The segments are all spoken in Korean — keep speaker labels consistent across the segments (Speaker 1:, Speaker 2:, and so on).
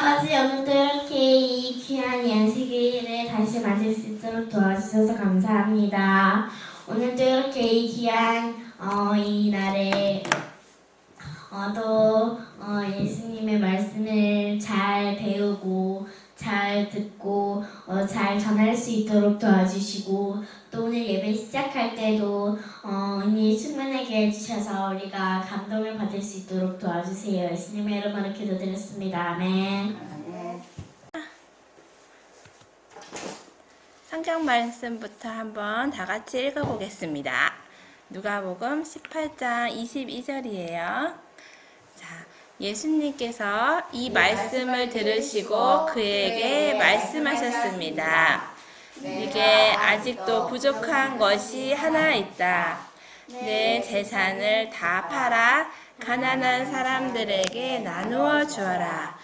Speaker 1: 아버지, 오늘도 이렇게 이 귀한 연식을 다시 마실 수 있도록 도와주셔서 감사합니다. 오늘도 이렇게 이 귀한 이 날에 또 예수님의 말씀을 잘 배우고 잘 듣고 잘 전할 수 있도록 도와주시고, 또 오늘 예배 시작할 때도 은혜 충만하게 해주셔서 우리가 감동을 받을 수 있도록 도와주세요. 예수님의 이름으로 기도드렸습니다. 아멘.
Speaker 2: 성경 말씀부터 한번 다 같이 읽어보겠습니다. 누가복음 18장 22절이에요. 자, 예수님께서 이 말씀을 들으시고 그에게 말씀하셨습니다. 네게 아직도 부족한 것이 하나 있다. 내 재산을 다 팔아 가난한 사람들에게 나누어 주어라.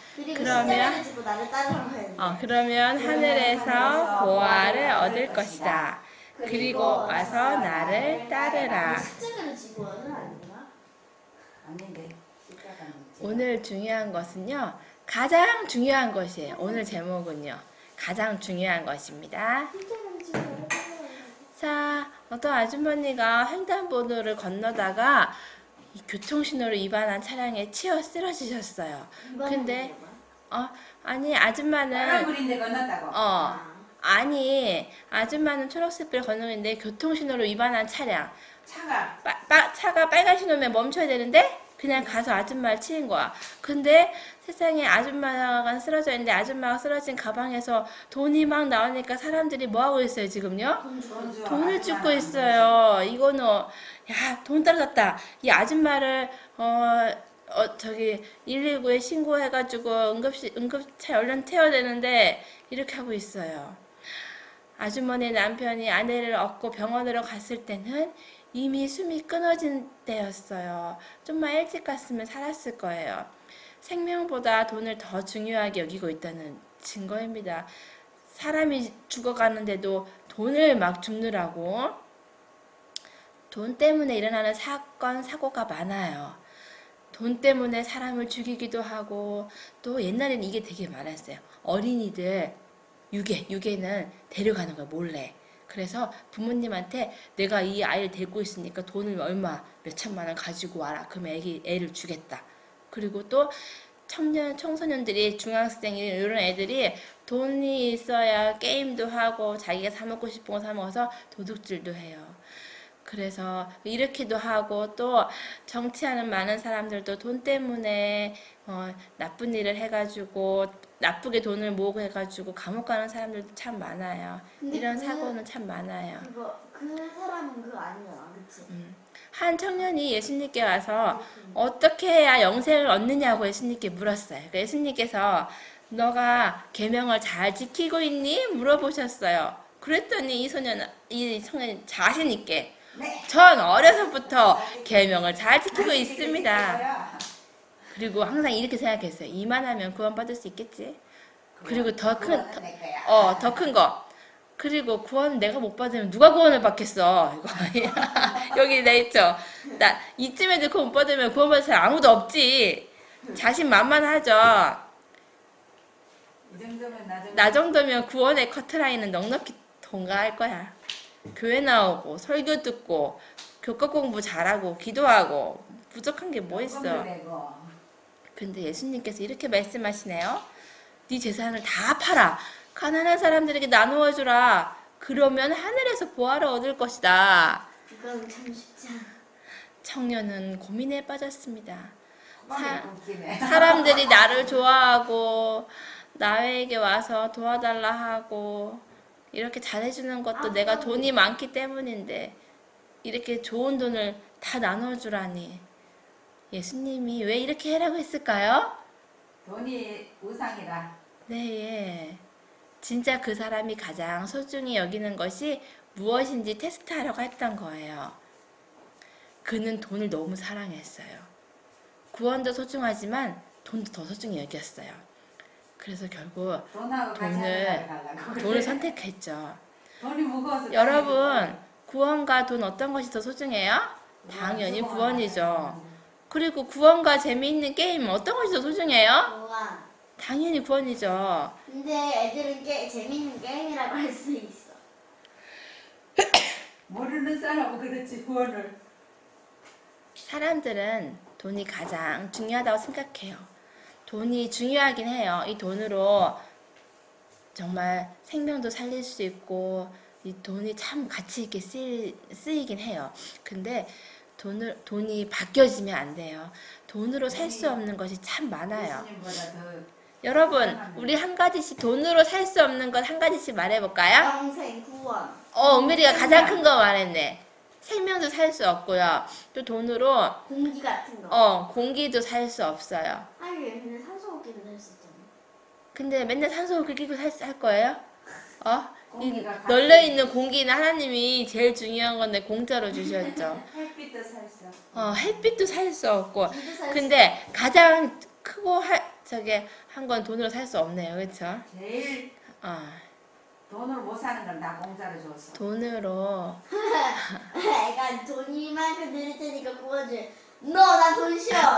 Speaker 2: 그러면 하늘에서 보화를 얻을 것이다. 그리고 와서 나를 따르라. 오늘 중요한 것은요, 가장 중요한 것이에요. 오늘 제목은요, 가장 중요한 것입니다. 자, 어떤 아주머니가 횡단보도를 건너다가 교통신호를 위반한 차량에 치여 쓰러지셨어요. 근데 아니 아줌마는 아니 아줌마는 초록색불 건너는데 교통신호를 위반한 차량, 차가 빨간 신호면 멈춰야 되는데 그냥 가서 아줌마를 치는 거야. 근데 세상에 아줌마가 쓰러져 있는데 아줌마가 쓰러진 가방에서 돈이 막 나오니까 사람들이 뭐 하고 있어요 지금요? 돈을 줍고 있어요. 이거는 돈 떨어졌다. 이 아줌마를 저기 119에 신고해가지고 응급차에 얼른 태워야 되는데 이렇게 하고 있어요. 아주머니 남편이 아내를 얻고 병원으로 갔을 때는 이미 숨이 끊어진 때였어요. 좀만 일찍 갔으면 살았을 거예요. 생명보다 돈을 더 중요하게 여기고 있다는 증거입니다. 사람이 죽어가는데도 돈을 막 줍느라고. 돈 때문에 일어나는 사건, 사고가 많아요. 돈 때문에 사람을 죽이기도 하고, 또 옛날에는 이게 되게 많았어요. 어린이들 유괴는 데려가는 거야, 몰래. 그래서 부모님한테 내가 이 아이를 데리고 있으니까 돈을 얼마, 몇천만 원 가지고 와라. 그러면 애를 주겠다. 그리고 또 청소년들이, 중학생 이런 애들이 돈이 있어야 게임도 하고 자기가 사 먹고 싶은 거 사 먹어서 도둑질도 해요. 그래서 이렇게도 하고, 또 정치하는 많은 사람들도 돈 때문에 나쁜 일을 해가지고 나쁘게 돈을 모으고 해가지고 감옥 가는 사람들도 참 많아요. 이런 사고는 참 많아요.
Speaker 1: 그 사람은 그거 아니잖아, 그치?
Speaker 2: 한 청년이 예수님께 와서 어떻게 해야 영생을 얻느냐고 예수님께 물었어요. 그러니까 예수님께서 너가 계명을 잘 지키고 있니? 물어보셨어요. 그랬더니 이 청년이 자신 있게 전 어려서부터 계명을 잘 지키고 있습니다. 그리고 항상 이렇게 생각했어요. 이만하면 구원받을 수 있겠지. 그리고 더 큰 거. 그리고 구원을 내가 못 받으면 누가 구원을 받겠어. 여기 돼 있죠. 이쯤에도 구원 못 받으면 구원받을 사람 아무도 없지. 자신만만하죠. 나 정도면 구원의 커트라인은 넉넉히 통과할 거야. 교회 나오고 설교 듣고 교과 공부 잘하고 기도하고 부족한 게 뭐 있어. 근데 예수님께서 이렇게 말씀하시네요. 네 재산을 다 팔아 가난한 사람들에게 나누어 주라. 그러면 하늘에서 보화를 얻을 것이다.
Speaker 1: 그건 참 쉽지 않아.
Speaker 2: 청년은 고민에 빠졌습니다. 사람들이 나를 좋아하고 나에게 와서 도와달라 하고 이렇게 잘해주는 것도 내가 돈이 많기 때문인데 이렇게 좋은 돈을 다 나눠주라니. 예수님이 왜 이렇게 해라고 했을까요?
Speaker 3: 돈이 우상이라.
Speaker 2: 네, 진짜 그 사람이 가장 소중히 여기는 것이 무엇인지 테스트하려고 했던 거예요. 그는 돈을 너무 사랑했어요. 구원도 소중하지만 돈도 더 소중히 여겼어요. 그래서 결국 돈을 선택했죠.
Speaker 3: 돈이 무거워서.
Speaker 2: 여러분, 구원과 돈 어떤 것이 더 소중해요? 당연히 구원이죠. 그리고 구원과 재미있는 게임 어떤 것이 더 소중해요? 당연히 구원이죠.
Speaker 1: 근데 애들은 재밌는 게임이라고 할 수 있어.
Speaker 3: 모르는 사람은 그렇지 구원을.
Speaker 2: 사람들은 돈이 가장 중요하다고 생각해요. 돈이 중요하긴 해요. 이 돈으로 정말 생명도 살릴 수 있고 이 돈이 참 가치 있게 쓰이긴 해요. 근데 돈이 바뀌어지면 안 돼요. 돈으로 살 수 없는 것이 참 많아요.
Speaker 3: 예수님보다 더
Speaker 2: 여러분, 우리 한 가지씩 돈으로 살 수 없는 것 한 가지씩 말해볼까요?
Speaker 1: 영생, 구원.
Speaker 2: 은밀이가 가장 큰 거 말했네. 생명도 살 수 없고요. 또 돈으로
Speaker 1: 공기 같은 거.
Speaker 2: 공기도 살 수 없어요.
Speaker 1: 아니, 근데 산소호흡기도 할 수 있잖아.
Speaker 2: 근데 맨날 산소호흡기 끼고 살 거예요? 이
Speaker 3: 공기가
Speaker 2: 널려있는 공기는 하나님이 제일 중요한 건데 공짜로 주셨죠.
Speaker 3: 햇빛도 살 수 없고.
Speaker 2: 햇빛도 살 수 없고.
Speaker 1: 비도 살
Speaker 2: 근데 가장 크고 한 건 돈으로 살 수 없네요. 그쵸?
Speaker 3: 제일 돈으로 못 사는 건 나 공짜로 줬어.
Speaker 2: 돈으로.
Speaker 1: 애가 돈이 이만큼 드릴 테니까 구워줘. 나 돈 싫어.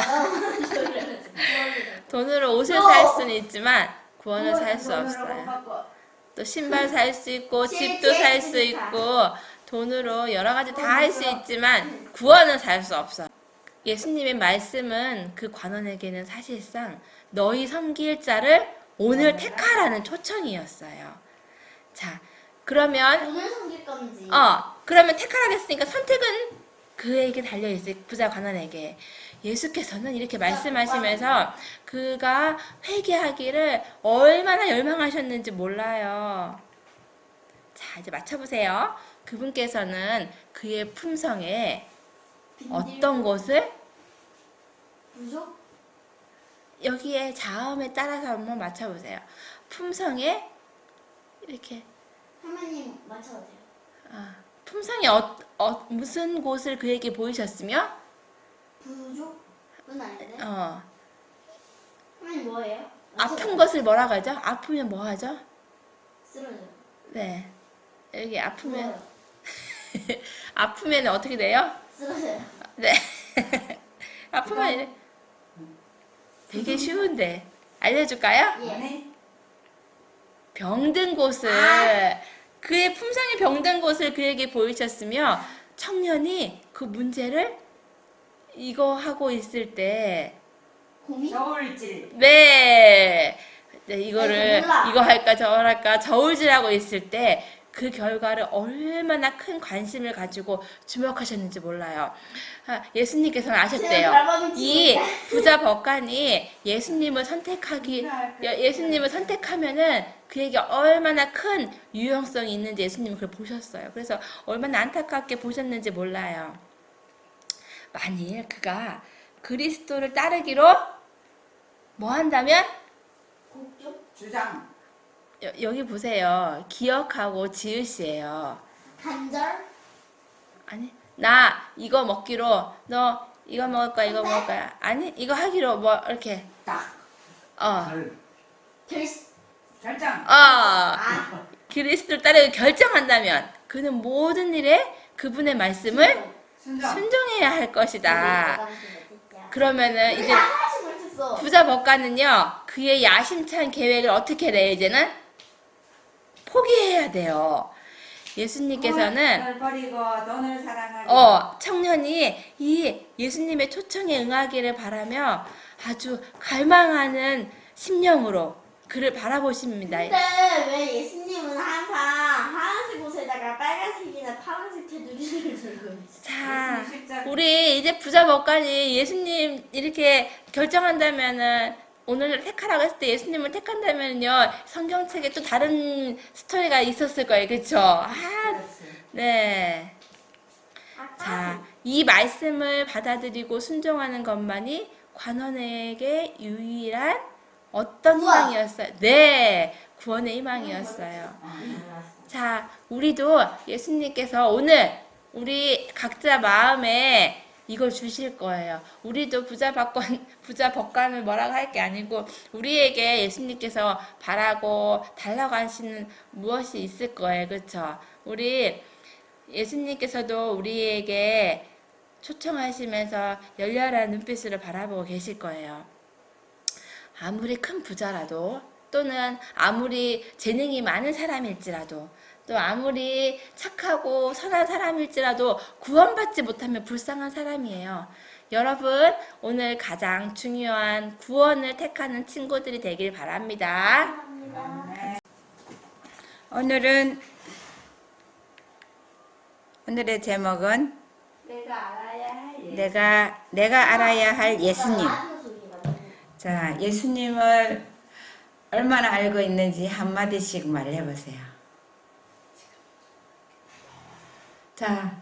Speaker 2: 돈으로 옷을
Speaker 1: 너!
Speaker 2: 살 수는 있지만 구원을 살 수
Speaker 3: 돈으로 못
Speaker 2: 없어요.
Speaker 3: 받고.
Speaker 2: 또 신발 살 수 있고
Speaker 1: 제일
Speaker 2: 집도 살 수
Speaker 1: 좋다.
Speaker 2: 있고 돈으로 여러 가지 다 할 수 있지만 구원은 살 수 없어. 예수님의 말씀은 그 관원에게는 사실상 너희 섬길 자를 오늘 택하라는 초청이었어요. 자, 그러면
Speaker 1: 돈을 섬길 건지.
Speaker 2: 그러면 택하라고 했으니까 선택은 그에게 달려있어요. 부자 관원에게. 예수께서는 이렇게 말씀하시면서 그가 회개하기를 얼마나 열망하셨는지 몰라요. 자, 이제 맞춰보세요. 그분께서는 그의 품성에 어떤 것을
Speaker 1: 부족?
Speaker 2: 여기에 자음에 따라서 한번 맞춰보세요. 품성에 이렇게
Speaker 1: 하나님 맞춰보세요.
Speaker 2: 품성에 무슨 곳을 그에게 보이셨으며
Speaker 1: 부족은 아닌데. 하나님 뭐예요?
Speaker 2: 아픈 것을 뭐라고 하죠? 아프면 뭐 하죠?
Speaker 1: 쓰러져요.
Speaker 2: 네. 여기 아프면
Speaker 1: 누워요.
Speaker 2: 아프면 어떻게 돼요?
Speaker 1: 쓰러져요.
Speaker 2: 네. 아프면 이래. 되게 쉬운데 알려줄까요?
Speaker 1: 예.
Speaker 3: 아니?
Speaker 2: 병든 곳을 그의 품성이 병든 곳을 그에게 보이셨으며 청년이 그 문제를 이거 하고 있을 때
Speaker 1: 고민?
Speaker 3: 저울질.
Speaker 2: 네, 이거를
Speaker 1: 몰라.
Speaker 2: 이거 할까 저거 할까 저울질하고 있을 때 그 결과를 얼마나 큰 관심을 가지고 주목하셨는지 몰라요. 예수님께서는 아셨대요. 이 부자 법관이 예수님을 선택하면은 그에게 얼마나 큰 유용성이 있는지 예수님은 그걸 보셨어요. 그래서 얼마나 안타깝게 보셨는지 몰라요. 만일 그가 그리스도를 따르기로 뭐 한다면?
Speaker 1: 곡족?
Speaker 3: 주장.
Speaker 2: 여기 보세요. 기억하고 지읒이에요.
Speaker 1: 단절?
Speaker 2: 아니, 나 이거 먹기로 너 이거 먹을 거야, 이거 먹을 거야. 아니, 이거 하기로 뭐 이렇게
Speaker 3: 딱. 결정.
Speaker 2: 그리스도를 따르고 결정한다면 그는 모든 일에 그분의 말씀을
Speaker 3: 순정.
Speaker 2: 순종해야 할 것이다. 그러면은 이제
Speaker 1: 하나씩 맞췄어.
Speaker 2: 부자 법관은요, 그의 야심찬 계획을 어떻게 해요, 이제는? 포기해야 돼요. 예수님께서는
Speaker 3: 돈을 버리고 돈을 사랑하고.
Speaker 2: 청년이 이 예수님의 초청에 응하기를 바라며 아주 갈망하는 심령으로 그를 바라보십니다.
Speaker 1: 근데 왜 예수님은 항상 하얀색 옷에다가 빨간색이나 파란색 테두리를 들고 있어?
Speaker 2: 자,
Speaker 3: 예수님 십자가.
Speaker 2: 우리 이제 부자 법관이 예수님 이렇게 결정한다면은 오늘 택하라고 했을 때 예수님을 택한다면요 성경책에 또 다른 스토리가 있었을 거예요, 그렇죠? 네. 자, 이 말씀을 받아들이고 순종하는 것만이 관원에게 유일한 어떤
Speaker 1: 구원.
Speaker 2: 희망이었어요? 네, 구원의 희망이었어요. 자, 우리도 예수님께서 오늘 우리 각자 마음에 이걸 주실 거예요. 우리도 부자 법관을 뭐라고 할 게 아니고 우리에게 예수님께서 바라고 달라고 하시는 무엇이 있을 거예요. 그렇죠? 우리 예수님께서도 우리에게 초청하시면서 열렬한 눈빛으로 바라보고 계실 거예요. 아무리 큰 부자라도 또는 아무리 재능이 많은 사람일지라도 또 아무리 착하고 선한 사람일지라도 구원받지 못하면 불쌍한 사람이에요. 여러분, 오늘 가장 중요한 구원을 택하는 친구들이 되길 바랍니다.
Speaker 3: 오늘의 제목은
Speaker 2: 내가
Speaker 3: 내가 알아야 할 예수님. 자, 예수님을 얼마나 알고 있는지 한마디씩 말해보세요. 자,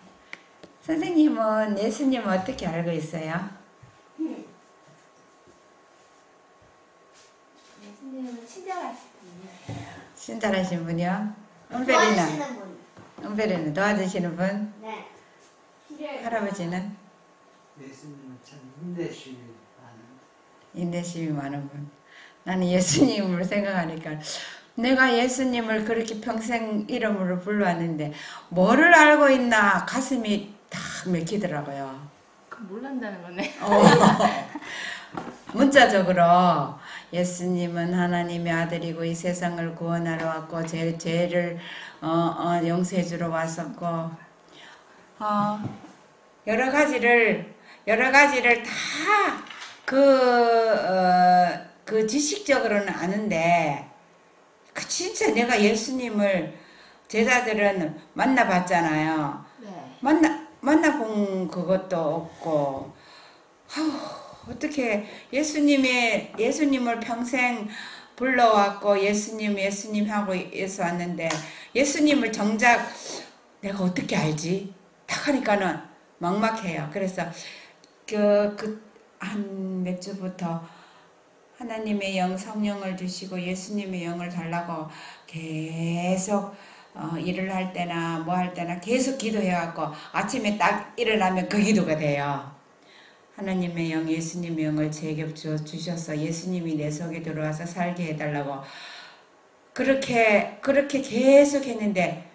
Speaker 3: 선생님은 예수님을 어떻게 알고 있어요?
Speaker 1: 예수님은 친절하신 분이에요.
Speaker 3: 친절하신 분이요?
Speaker 1: 도와주시는 분.
Speaker 3: 은별이는 도와주시는 분?
Speaker 1: 네. 필요해.
Speaker 3: 할아버지는?
Speaker 4: 예수님은 참 인내심이 많은
Speaker 3: 인내심이 많은 분. 나는 예수님을 생각하니까 내가 예수님을 그렇게 평생 이름으로 불러왔는데 뭐를 알고 있나 가슴이 딱 맥히더라고요.
Speaker 2: 그 몰란다는 거네.
Speaker 3: 문자적으로 예수님은 하나님의 아들이고 이 세상을 구원하러 왔고 죄를 용서해 주러 왔었고 여러 가지를 다 그 지식적으로는 아는데 진짜 내가 예수님을 제자들은 만나봤잖아요.
Speaker 2: 네.
Speaker 3: 만나본 그것도 없고 어떻게 예수님을 평생 불러왔고 예수님 하고 예수 왔는데 예수님을 정작 내가 어떻게 알지? 딱 하니까는 막막해요. 그래서 한 몇 주부터 하나님의 영 성령을 주시고 예수님의 영을 달라고 계속 일을 할 때나 뭐 할 때나 계속 기도해갖고 아침에 딱 일어나면 그 기도가 돼요. 하나님의 영, 예수님의 영을 제게 주셔서 예수님이 내 속에 들어와서 살게 해달라고 그렇게 계속 했는데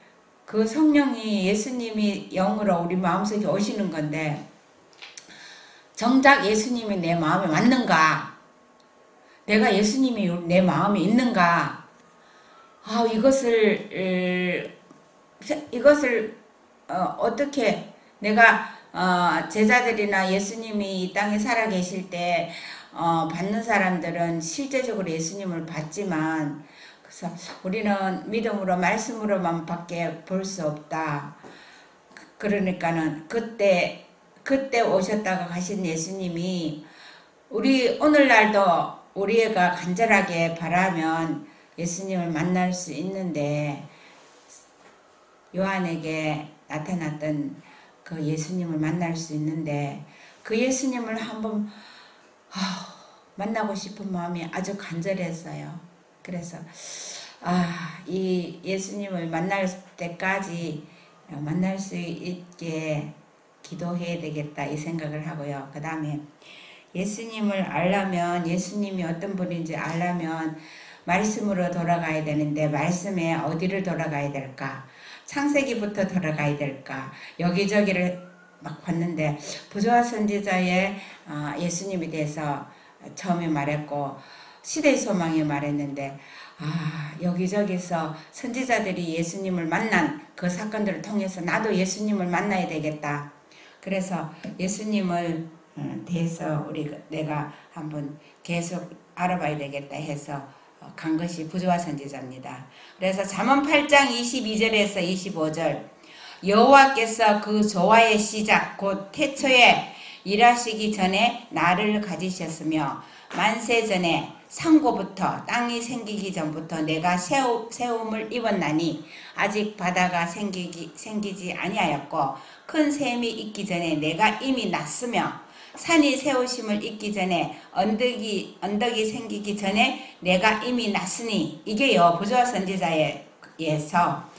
Speaker 3: 그 성령이 예수님이 영으로 우리 마음속에 오시는 건데 정작 예수님이 내 마음에 맞는가? 내가 예수님이 내 마음에 있는가? 이것을 어떻게 내가 제자들이나 예수님이 이 땅에 살아계실 때 받는 사람들은 실제적으로 예수님을 받지만 그래서 우리는 믿음으로 말씀으로만 밖에 볼 수 없다. 그러니까는 그때 오셨다가 가신 예수님이 우리 오늘날도 우리가 간절하게 바라면 예수님을 만날 수 있는데 요한에게 나타났던 그 예수님을 만날 수 있는데 그 예수님을 한번 만나고 싶은 마음이 아주 간절했어요. 그래서 이 예수님을 만날 때까지 만날 수 있게 기도해야 되겠다 이 생각을 하고요. 그 다음에 예수님을 알려면 예수님이 어떤 분인지 알려면 말씀으로 돌아가야 되는데 말씀에 어디를 돌아가야 될까? 창세기부터 돌아가야 될까? 여기저기를 막 봤는데 부조와 선지자의 예수님에 대해서 처음에 말했고 시대의 소망에 말했는데 여기저기서 선지자들이 예수님을 만난 그 사건들을 통해서 나도 예수님을 만나야 되겠다. 그래서 예수님을 대해서 내가 한번 계속 알아봐야 되겠다 해서 간 것이 부조와 선지자입니다. 그래서 잠언 8장 22절에서 25절 여호와께서 그 조화의 시작 곧 태초에 일하시기 전에 나를 가지셨으며 만세 전에 상고부터 땅이 생기기 전부터 내가 세움을 입었나니 아직 바다가 생기지 아니하였고 큰 샘이 있기 전에 내가 이미 났으며 산이 세우심을 입기 전에 언덕이 생기기 전에 내가 이미 났으니 이게요 부조와 선지자에서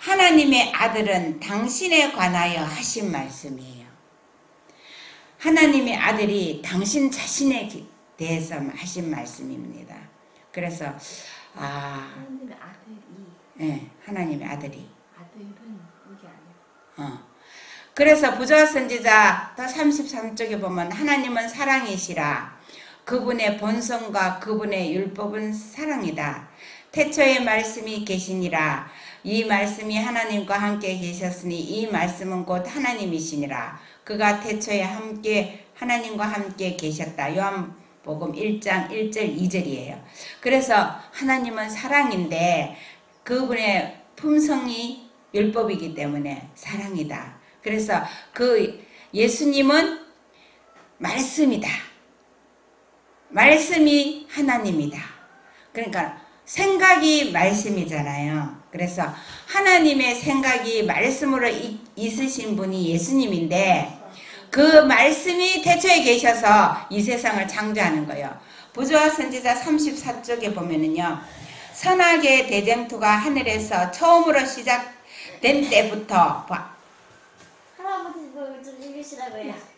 Speaker 3: 하나님의 아들은 당신에 관하여 하신 말씀이에요. 하나님의 아들이 당신 자신에 대해서 하신 말씀입니다. 그래서
Speaker 2: 하나님의 아들이
Speaker 3: 네, 하나님의 아들이
Speaker 2: 아들은 이게 아니야.
Speaker 3: 그래서 부조와 선지자 33쪽에 보면 하나님은 사랑이시라 그분의 본성과 그분의 율법은 사랑이다. 태초에 말씀이 계시니라. 이 말씀이 하나님과 함께 계셨으니 이 말씀은 곧 하나님이시니라. 그가 태초에 함께 하나님과 함께 계셨다. 요한복음 1장 1절 2절이에요. 그래서 하나님은 사랑인데 그분의 품성이 율법이기 때문에 사랑이다. 그래서 그 예수님은 말씀이다. 말씀이 하나님이다. 그러니까 생각이 말씀이잖아요. 그래서 하나님의 생각이 말씀으로 있으신 분이 예수님인데 그 말씀이 태초에 계셔서 이 세상을 창조하는 거예요. 부조와 선지자 34쪽에 보면은요. 선악의 대쟁투가 하늘에서 처음으로 시작된 때부터
Speaker 1: 할아버지도 좀 읽으시라고요.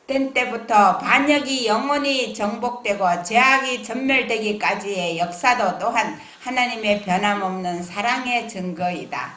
Speaker 3: 된 때부터 반역이 영원히 정복되고 죄악이 전멸되기까지의 역사도 또한 하나님의 변함없는 사랑의 증거이다.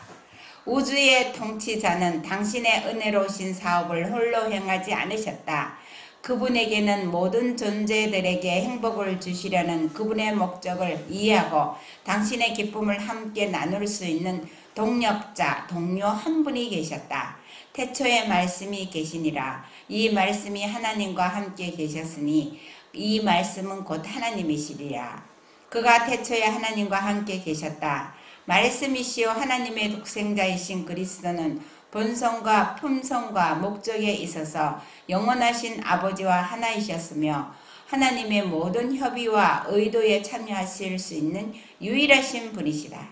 Speaker 3: 우주의 통치자는 당신의 은혜로우신 사업을 홀로 행하지 않으셨다. 그분에게는 모든 존재들에게 행복을 주시려는 그분의 목적을 이해하고 당신의 기쁨을 함께 나눌 수 있는 동력자, 동료 한 분이 계셨다. 태초에 말씀이 계시니라. 이 말씀이 하나님과 함께 계셨으니 이 말씀은 곧 하나님이시리라. 그가 태초에 하나님과 함께 계셨다. 말씀이시요 하나님의 독생자이신 그리스도는 본성과 품성과 목적에 있어서 영원하신 아버지와 하나이셨으며 하나님의 모든 협의와 의도에 참여하실 수 있는 유일하신 분이시다.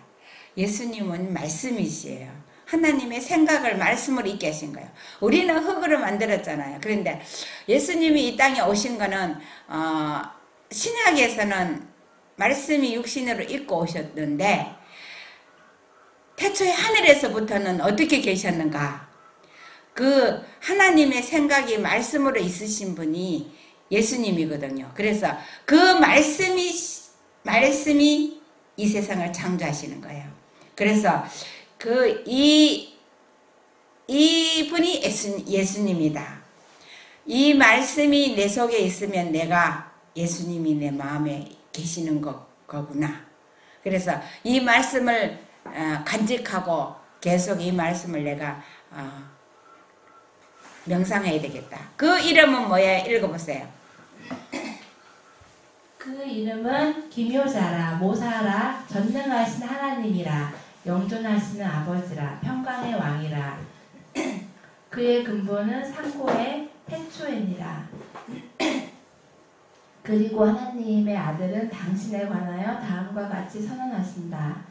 Speaker 3: 예수님은 말씀이시에요. 하나님의 생각을 말씀으로 있게 하신 거예요. 우리는 흙으로 만들었잖아요. 그런데 예수님이 이 땅에 오신 거는 신약에서는 말씀이 육신으로 입고 오셨는데 태초에 하늘에서부터는 어떻게 계셨는가? 그 하나님의 생각이 말씀으로 있으신 분이 예수님이거든요. 그래서 그 말씀이 이 세상을 창조하시는 거예요. 그래서 이분이 예수님이다. 이 말씀이 내 속에 있으면 내가 예수님이 내 마음에 계시는 거구나. 그래서 이 말씀을 간직하고 계속 이 말씀을 내가 명상해야 되겠다. 그 이름은 뭐야? 읽어보세요.
Speaker 5: 그 이름은 기묘자라, 모사라, 전능하신 하나님이라, 영존하시는 아버지라, 평강의 왕이라. 그의 근본은 상고의 태초이니라. 그리고 하나님의 아들은 당신에 관하여 다음과 같이 선언하신다.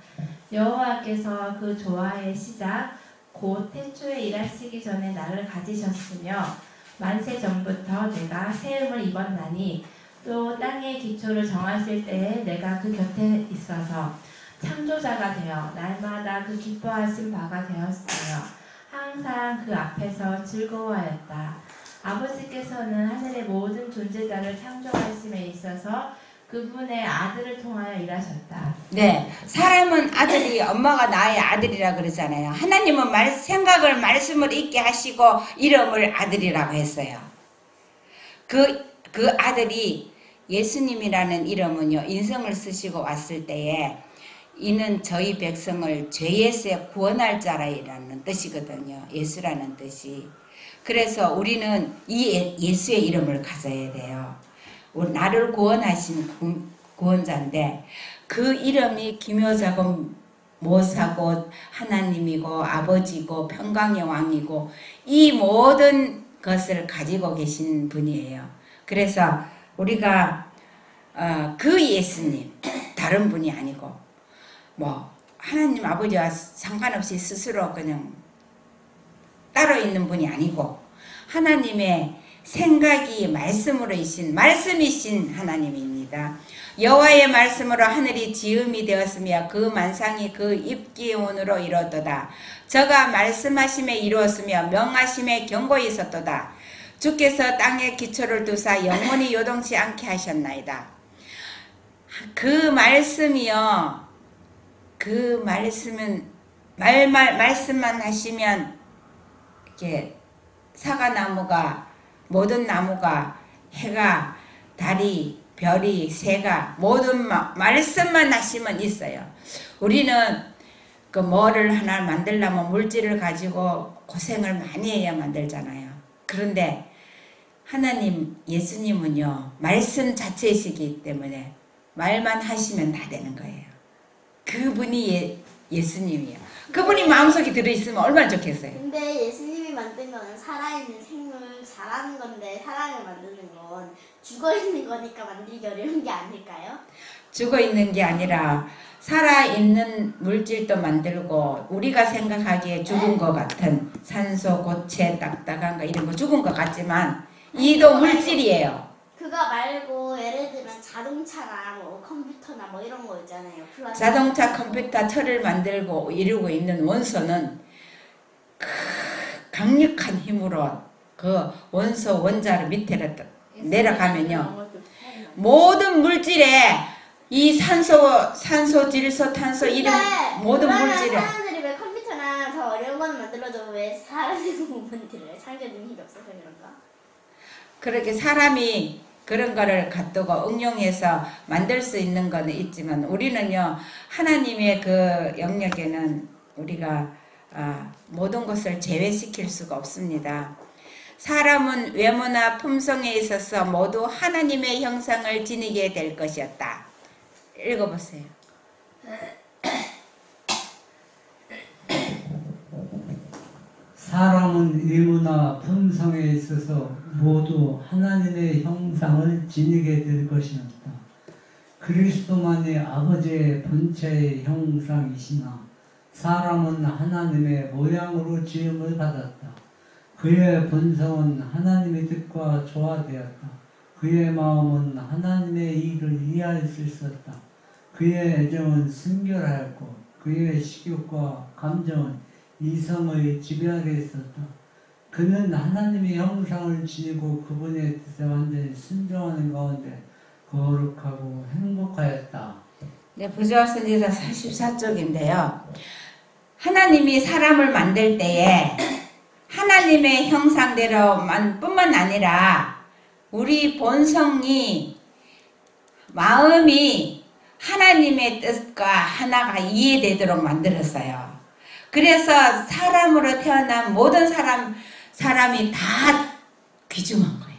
Speaker 5: 여호와께서 그 조화의 시작 곧 태초에 일하시기 전에 나를 가지셨으며 만세 전부터 내가 세움을 입었나니 또 땅의 기초를 정하실 때에 내가 그 곁에 있어서 창조자가 되어 날마다 그 기뻐하신 바가 되었으며 항상 그 앞에서 즐거워하였다. 아버지께서는 하늘의 모든 존재자를 창조하심에 있어서 그분의 아들을 통하여 일하셨다.
Speaker 3: 네, 사람은 아들이 엄마가 나의 아들이라 그러잖아요. 하나님은 생각을 말씀을 있게 하시고 이름을 아들이라고 했어요. 그 아들이 예수님이라는 이름은요, 인성을 쓰시고 왔을 때에 이는 저희 백성을 죄에서 구원할 자라이라는 뜻이거든요. 예수라는 뜻이. 그래서 우리는 이 예수의 이름을 가져야 돼요. 나를 구원하신 구원자인데 그 이름이 기묘자고 모사고 하나님이고 아버지고 평강의 왕이고 이 모든 것을 가지고 계신 분이에요. 그래서 우리가 그 예수님 다른 분이 아니고 뭐 하나님 아버지와 상관없이 스스로 그냥 따로 있는 분이 아니고 하나님의 생각이 말씀이신 하나님입니다. 여호와의 말씀으로 하늘이 지음이 되었으며 그 만상이 그 입기온으로 이루었도다. 저가 말씀하심에 이루었으며 명하심에 경고히 있었도다. 주께서 땅에 기초를 두사 영원히 요동치 않게 하셨나이다. 그 말씀이요. 그 말씀은 말씀만 하시면 이렇게 사과나무가 모든 나무가 해가, 달이, 별이, 새가 모든 말씀만 하시면 있어요. 우리는 그 뭐를 하나 만들려면 물질을 가지고 고생을 많이 해야 만들잖아요. 그런데 하나님, 예수님은요, 말씀 자체이시기 때문에 말만 하시면 다 되는 거예요. 그분이 예수님이에요. 그분이 마음속에 들어있으면 얼마나 좋겠어요.
Speaker 1: 근데 예수님이 만든 거는 살아있는 생물 자라는 건데 사람을 만드는 건 죽어있는 거니까 만들기 어려운 게 아닐까요?
Speaker 3: 죽어 있는 게 아니라 살아있는 물질도 만들고 우리가 생각하기에 죽은 것 같은 산소, 고체, 딱딱한 거 이런 거 죽은 것 같지만 이도 물질이에요.
Speaker 1: 그거 말고 예를 들면 자동차나 뭐 컴퓨터나 뭐 이런 거 있잖아요.
Speaker 3: 자동차, 컴퓨터, 철을 만들고 이루고 있는 원소는 강력한 힘으로 그 원소 원자를 밑으로 내려가면요, 모든 물질에 이 산소, 질소, 탄소 이런 모든 물질에
Speaker 1: 사람들이 왜 컴퓨터나 더 어려운 거는 만들어도 왜 사람이 못 만들어요? 창조 능력이 없어서 그런가?
Speaker 3: 그렇게 사람이 그런 거를 갖다가 응용해서 만들 수 있는 거는 있지만 우리는요, 하나님의 그 영역에는 우리가 모든 것을 제외시킬 수가 없습니다. 사람은 외모나 품성에 있어서 모두 하나님의 형상을 지니게 될 것이었다. 읽어보세요.
Speaker 4: 사람은 외모나 품성에 있어서 모두 하나님의 형상을 지니게 될 것이었다. 그리스도만이 아버지의 본체의 형상이시나 사람은 하나님의 모양으로 지음을 받았다. 그의 본성은 하나님의 뜻과 조화되었다. 그의 마음은 하나님의 일을 이해할 수 있었다. 그의 애정은 순결하였고 그의 식욕과 감정은 이성의 지배 아래 있었다. 그는 하나님의 형상을 지니고 그분의 뜻에 완전히 순종하는 가운데 거룩하고 행복하였다.
Speaker 3: 네, 부조화선지자 44쪽인데요. 하나님이 사람을 만들 때에 하나님의 형상대로만 뿐만 아니라 우리 본성이, 마음이 하나님의 뜻과 하나가 이해되도록 만들었어요. 그래서 사람으로 태어난 모든 사람이 다 귀중한 거예요.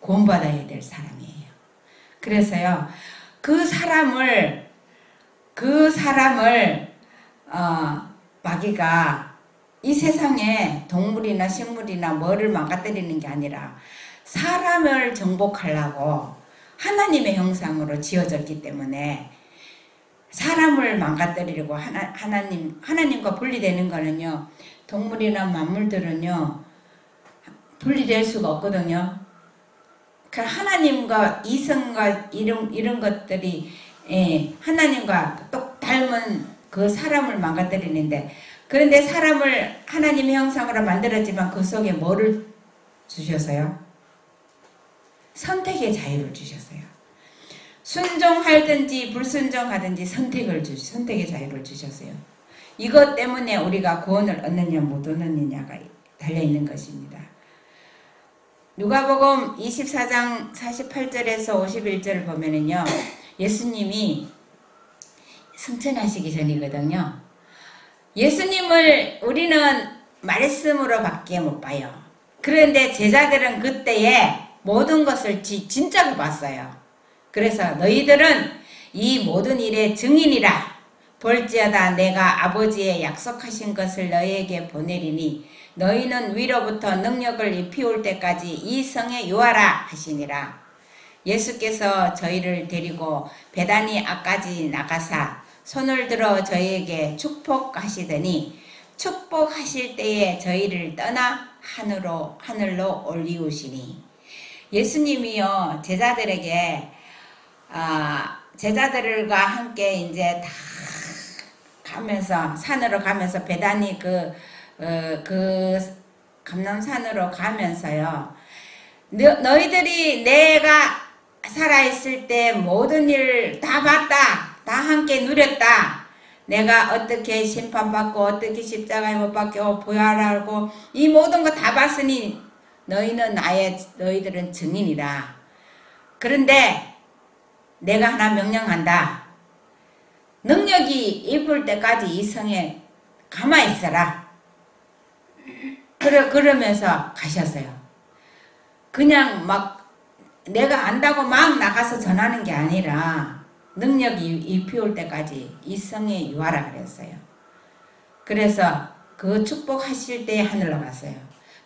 Speaker 3: 구원받아야 될 사람이에요. 그래서요, 그 사람을 마귀가 이 세상에 동물이나 식물이나 뭐를 망가뜨리는 게 아니라 사람을 정복하려고 하나님의 형상으로 지어졌기 때문에 사람을 망가뜨리려고 하나님과 분리되는 거는요, 동물이나 만물들은요 분리될 수가 없거든요. 그 하나님과 이성과 이런 것들이 하나님과 똑 닮은 그 사람을 망가뜨리는데, 그런데 사람을 하나님의 형상으로 만들었지만 그 속에 뭐를 주셨어요? 선택의 자유를 주셨어요. 순종하든지 불순종하든지 선택의 자유를 주셨어요. 이것 때문에 우리가 구원을 얻느냐 못 얻느냐가 달려있는 것입니다. 누가복음 24장 48절에서 51절을 보면은요, 예수님이 승천하시기 전이거든요. 예수님을 우리는 말씀으로 밖에 못 봐요. 그런데 제자들은 그때에 모든 것을 진짜로 봤어요. 그래서 너희들은 이 모든 일의 증인이라. 볼지어다 내가 아버지의 약속하신 것을 너희에게 보내리니 너희는 위로부터 능력을 입히올 때까지 이 성에 유하라 하시니라. 예수께서 저희를 데리고 베다니 앞까지 나가사 손을 들어 저희에게 축복하시더니 축복하실 때에 저희를 떠나 하늘로 올리우시니. 예수님이요, 제자들과 함께 이제 다 가면서 산으로 가면서 베다니 그 감람산으로 가면서요, 너희들이 내가 살아있을 때 모든 일 다 봤다, 다 함께 누렸다, 내가 어떻게 심판받고 어떻게 십자가에 못 박혀 부활하고 이 모든 거 다 봤으니 너희들은 증인이라. 그런데 내가 하나 명령한다. 능력이 입을 때까지 이 성에 가만히 있어라. 그러면서 가셨어요. 그냥 막 내가 안다고 막 나가서 전하는 게 아니라 능력이 입혀올 때까지 이 성에 유하라 그랬어요. 그래서 그 축복하실 때 하늘로 갔어요.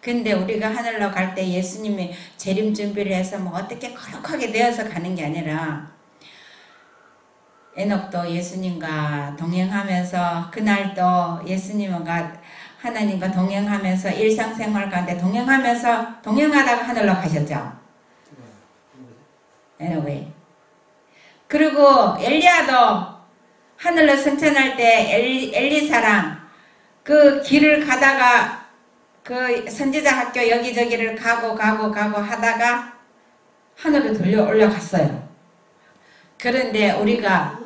Speaker 3: 근데 우리가 하늘로 갈 때 예수님이 재림 준비를 해서 뭐 어떻게 거룩하게 되어서 가는 게 아니라 에녹도 예수님과 동행하면서 그날도 예수님과 하나님과 동행하면서 일상생활 가운데 동행하다가 하늘로 가셨죠. 에녹이. 그리고 엘리야도 하늘로 승천할 때 엘리사랑 그 길을 가다가 그 선지자 학교 여기저기를 가고 하다가 하늘로 들려 올라갔어요. 그런데 우리가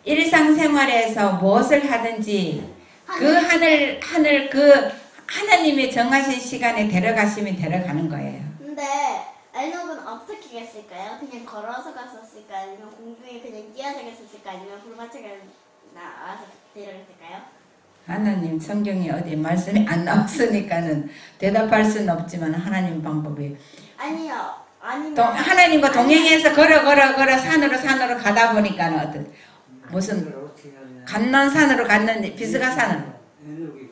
Speaker 3: 일상생활에서 무엇을 하든지 그 하늘 그 하나님의 정하신 시간에 데려가시면 데려가는 거예요.
Speaker 1: 근데 에녹은 어떻게 갔을까요? 그냥 걸어서 갔었을까요? 아니면 공중에 그냥 뛰어서 갔었을까요? 아니면 불마차가 나와서 데려갔을까요?
Speaker 3: 하나님 성경이 어디 말씀이 안 나왔으니까는 대답할 수는 없지만 하나님 방법이
Speaker 1: 아니요. 아니면
Speaker 3: 하나님과 동행해서 걸어 산으로 가다 보니까는 어떤 무슨 감난산으로 갔는지 비스가산으로
Speaker 4: 에녹이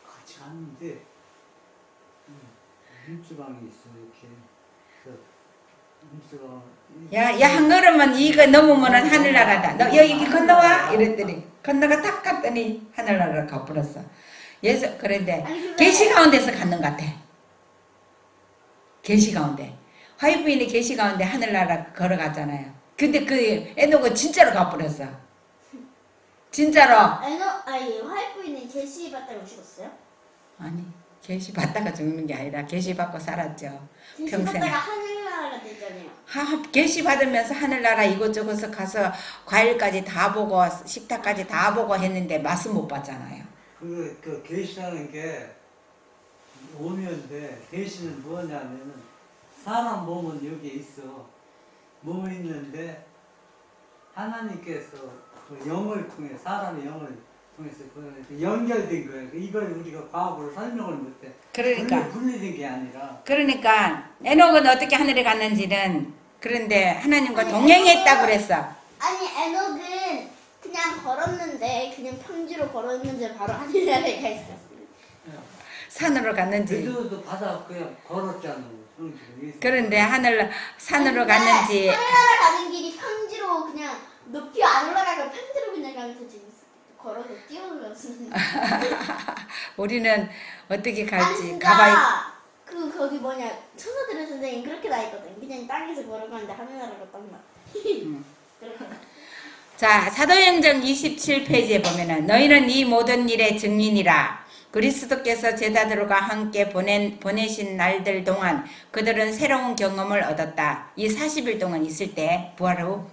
Speaker 4: 같이 갔는데 문주방이 있어 이렇게. 그래서 문주가
Speaker 3: 야 한 걸음만 이거 넘으면은 하늘나라다. 너 여기 건너와 이랬더니 건너가 탁 갔더니 하늘나라로 가버렸어. 그런데 계시 가운데서 갔는 것 같아. 계시 가운데 화이트인이 계시 가운데 하늘나라 걸어갔잖아요. 근데 그 에녹은 진짜로 가버렸어. 진짜로.
Speaker 1: 화이트인은 계시 받다가 죽었어요?
Speaker 3: 아니 계시 받다가 죽는 게 아니라 계시 받고 살았죠.
Speaker 1: 계시
Speaker 3: 평생.
Speaker 1: 받다가 하늘나라가 됐잖아요.
Speaker 3: 계시 받으면서 하늘나라 이곳저곳 가서 과일까지 다 보고 식탁까지 다 보고 했는데 맛은 못 봤잖아요.
Speaker 4: 그 계시라는 게 오면데 계시는 뭐냐면은 사람 몸은 여기 있어. 몸이 있는데 하나님께서 그 영을 통해 사람의 영을 통해서 그 연결된 거예요. 이걸 우리가 과학으로 설명을 못해.
Speaker 3: 그러니까
Speaker 4: 분리된 게 아니라.
Speaker 3: 그러니까 에녹은 어떻게 하늘에 갔는지는 그런데 하나님과 동행했다고 그랬어.
Speaker 1: 아니 에녹은 그냥 걸었는데 그냥 평지로 걸었는데 바로 하늘나라에 가 있었어요.
Speaker 3: 산으로 갔는지.
Speaker 4: 제주도 바다 그냥 걸었잖아.
Speaker 3: 그런데 산으로 갔는지.
Speaker 1: 하늘나라 가는 길이 평지로 그냥 높이 안 올라가고 평지로 그냥 가면서 재밌었어. 걸어서 뛰어놀았었는데.
Speaker 3: 우리는 어떻게
Speaker 1: 아니
Speaker 3: 갈지
Speaker 1: 진짜
Speaker 3: 가봐야.
Speaker 1: 거기 뭐냐 천사들의 선생님 그렇게 나 있거든. 그냥 땅에서 걸어가는데 하늘나라가 딱 나. 그렇게.
Speaker 3: 자, 사도행전 27페이지에 보면은 너희는 이 모든 일의 증인이라. 그리스도께서 제자들과 함께 보내신 날들 동안 그들은 새로운 경험을 얻었다. 이 40일 동안 있을 때 부활 후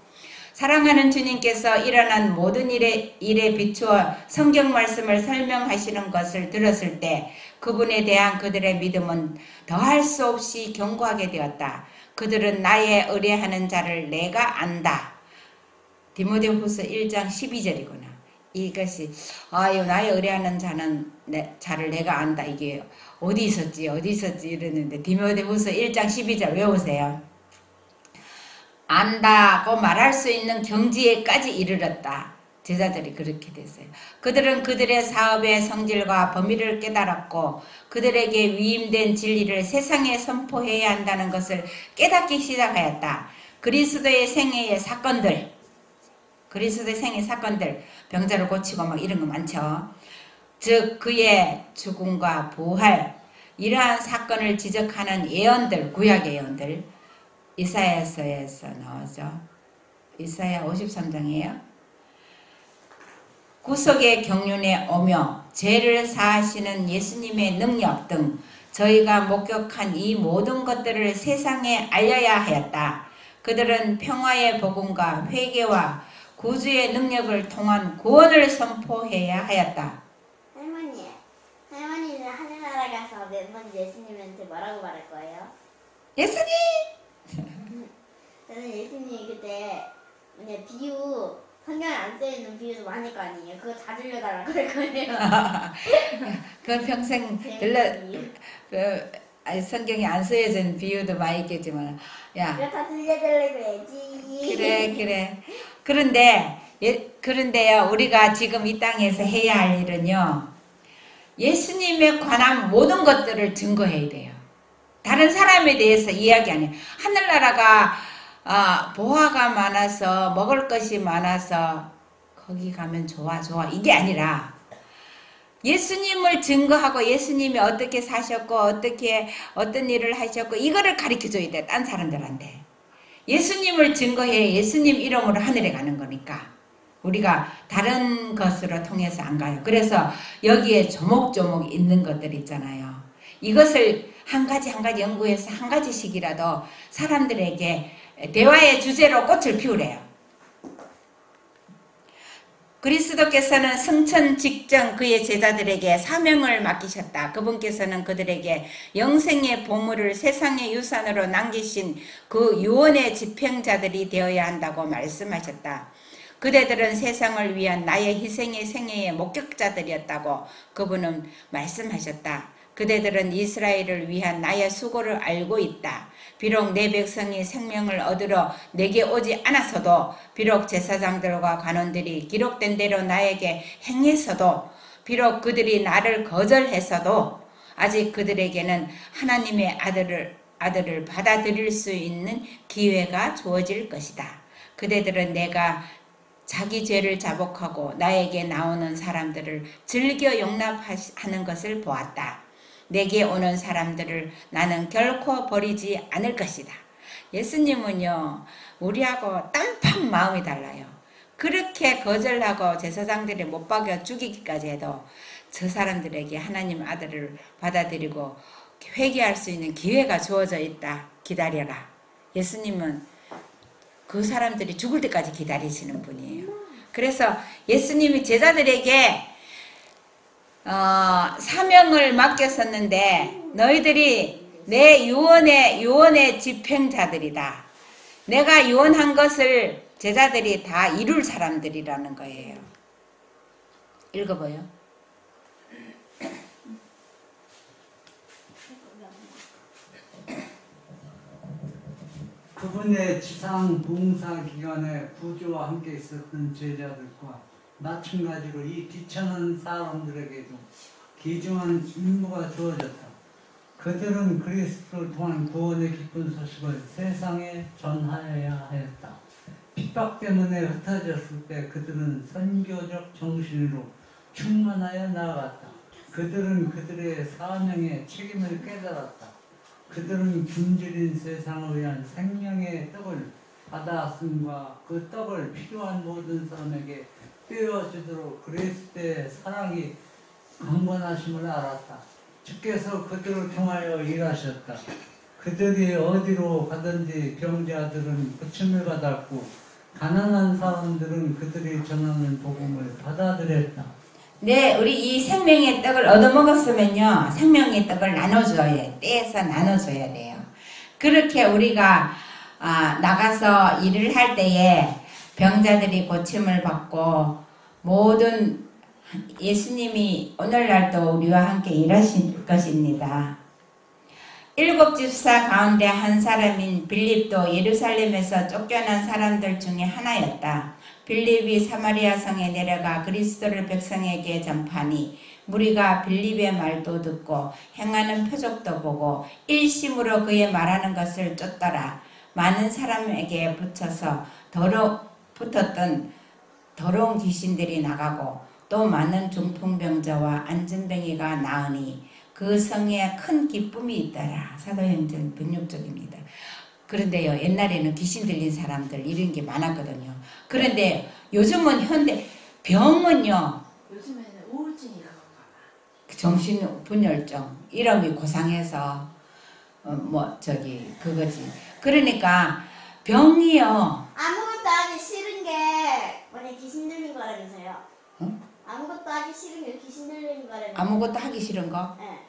Speaker 3: 사랑하는 주님께서 일어난 모든 일에 비추어 성경 말씀을 설명하시는 것을 들었을 때 그분에 대한 그들의 믿음은 더할 수 없이 견고하게 되었다. 그들은 나의 의뢰하는 자를 내가 안다. 디모데후서 1장 12절이구나. 이것이 나의 의뢰하는 자를 내가 안다. 이게 어디 있었지 이랬는데 디모데후서 1장 12절 외우세요. 안다고 말할 수 있는 경지에까지 이르렀다. 제자들이 그렇게 됐어요. 그들은 그들의 사업의 성질과 범위를 깨달았고 그들에게 위임된 진리를 세상에 선포해야 한다는 것을 깨닫기 시작하였다. 그리스도의 생애의 사건들, 병자를 고치고 막 이런 거 많죠. 즉 그의 죽음과 부활, 이러한 사건을 지적하는 예언들, 구약의 예언들 이사야서에서 나오죠. 이사야 53장이에요. 구속의 경륜에 오며 죄를 사하시는 예수님의 능력 등 저희가 목격한 이 모든 것들을 세상에 알려야 하였다. 그들은 평화의 복음과 회개와 구주의 능력을 통한 구원을 선포해야 하였다.
Speaker 1: 할머니는 하늘나라 매번 예수님한테 뭐라고 말할 거예요?
Speaker 3: 예수님!
Speaker 1: 저는 예수님이 그때 뭐냐 비유 성경에 안 써있는 비유도 많을 거 아니에요. 그거 다 들려달라 그럴 거예요.
Speaker 3: 그 평생
Speaker 1: 재밌는
Speaker 3: 성경에 안 쓰여진 비유도 많이 있겠지만, 야,
Speaker 1: 이거 다 들려달라고 해야지.
Speaker 3: 그래. 그런데요, 우리가 지금 이 땅에서 해야 할 일은요, 예수님에 관한 모든 것들을 증거해야 돼요. 다른 사람에 대해서 이야기 안 해요. 하늘나라가 보화가 많아서 먹을 것이 많아서 거기 가면 좋아 이게 아니라 예수님을 증거하고 예수님이 어떻게 사셨고 어떤 일을 하셨고 이거를 가르쳐줘야 돼. 딴 사람들한테. 예수님을 증거해 예수님 이름으로 하늘에 가는 거니까 우리가 다른 것으로 통해서 안 가요. 그래서 여기에 조목조목 있는 것들 있잖아요. 이것을 한 가지 연구해서 한 가지씩이라도 사람들에게 대화의 주제로 꽃을 피우래요. 그리스도께서는 승천 직전 그의 제자들에게 사명을 맡기셨다. 그분께서는 그들에게 영생의 보물을 세상의 유산으로 남기신 그 유언의 집행자들이 되어야 한다고 말씀하셨다. 그대들은 세상을 위한 나의 희생의 생애의 목격자들이었다고 그분은 말씀하셨다. 그대들은 이스라엘을 위한 나의 수고를 알고 있다. 비록 내 백성이 생명을 얻으러 내게 오지 않았어도 비록 제사장들과 관원들이 기록된 대로 나에게 행했어도 비록 그들이 나를 거절했어도 아직 그들에게는 하나님의 아들을 받아들일 수 있는 기회가 주어질 것이다. 그대들은 내가 자기 죄를 자복하고 나에게 나오는 사람들을 즐겨 용납하는 것을 보았다. 내게 오는 사람들을 나는 결코 버리지 않을 것이다. 예수님은요, 우리하고 딴판 마음이 달라요. 그렇게 거절하고 제사장들이 못 박여 죽이기까지 해도 저 사람들에게 하나님 아들을 받아들이고 회개할 수 있는 기회가 주어져 있다. 기다려라. 예수님은 그 사람들이 죽을 때까지 기다리시는 분이에요. 그래서 예수님이 제자들에게 사명을 맡겼었는데 너희들이 내 유언의 집행자들이다. 내가 유언한 것을 제자들이 다 이룰 사람들이라는 거예요. 읽어봐요.
Speaker 4: 그분의 지상 봉사 기간에 구주와 함께 있었던 제자들과 마찬가지로 이 귀천한 사람들에게도 귀중한 임무가 주어졌다. 그들은 그리스도를 통한 구원의 기쁜 소식을 세상에 전하여야 하였다. 핍박 때문에 흩어졌을 때 그들은 선교적 정신으로 충만하여 나아갔다. 그들은 그들의 사명의 책임을 깨달았다. 그들은 굶주린 세상을 위한 생명의 떡을 받아왔음과 그 떡을 필요한 모든 사람에게 떼어주도록 그리스도의 사랑이 강건하심을 알았다. 주께서 그들을 통하여 일하셨다. 그들이 어디로 가든지 병자들은 고침을 받았고 가난한 사람들은 그들이 전하는 복음을 받아들였다.
Speaker 3: 네, 우리 이 생명의 떡을 얻어먹었으면요, 생명의 떡을 나눠줘야, 떼서 나눠줘야 돼요. 그렇게 우리가 나가서 일을 할 때에 병자들이 고침을 받고 모든 예수님이 오늘날도 우리와 함께 일하실 것입니다. 7 집사 가운데 한 사람인 빌립도 예루살렘에서 쫓겨난 사람들 중에 하나였다. 빌립이 사마리아 성에 내려가 그리스도를 백성에게 전파하니 무리가 빌립의 말도 듣고 행하는 표적도 보고 일심으로 그의 말하는 것을 쫓더라. 많은 사람에게 붙었던 더러운 귀신들이 나가고 또 많은 중풍병자와 안진뱅이가 나으니 그 성에 큰 기쁨이 있더라. 사도행전 106쪽입니다. 그런데요, 옛날에는 귀신 들린 사람들 이런 게 많았거든요. 그런데 요즘은 현대 병은요,
Speaker 2: 요즘에는 우울증이 그런가 봐.
Speaker 3: 정신분열증 이름이 고상해서 그거지. 그러니까 병이요.
Speaker 1: 아무것도 하기 싫은 게 뭐냐 귀신 들린 거라면서요.
Speaker 3: 응?
Speaker 1: 아무것도 하기 싫은 게 귀신 들린 거라면서.
Speaker 3: 아무것도 하기 싫은 거?
Speaker 1: 네.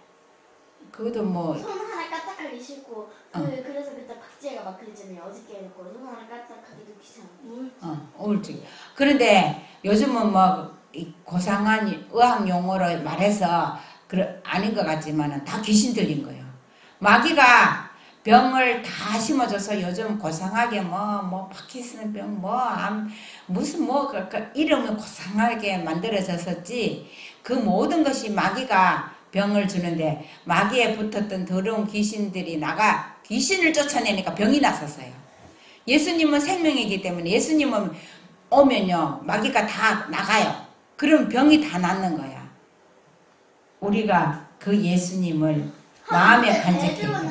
Speaker 3: 그것도 뭐
Speaker 1: 손 하나 까딱하기 싫고 그래서 그때 박지혜가 막 그랬잖아요. 어저께 해놓고 손 하나 까딱하기도 귀찮고.
Speaker 3: 우울증. 그런데 요즘은 뭐 이 고상한 의학 용어로 말해서 아닌 것 같지만은 다 귀신 들린 거예요. 마귀가 병을 다 심어줘서 요즘 고상하게 뭐 파킨슨 병, 무슨 이름이 고상하게 만들어졌었지. 그 모든 것이 마귀가 병을 주는데 마귀에 붙었던 더러운 귀신들이 귀신을 쫓아내니까 병이 났었어요. 예수님은 생명이기 때문에 예수님은 오면요 마귀가 다 나가요. 그럼 병이 다 낫는 거야. 우리가 그 예수님을 마음에 간직해요.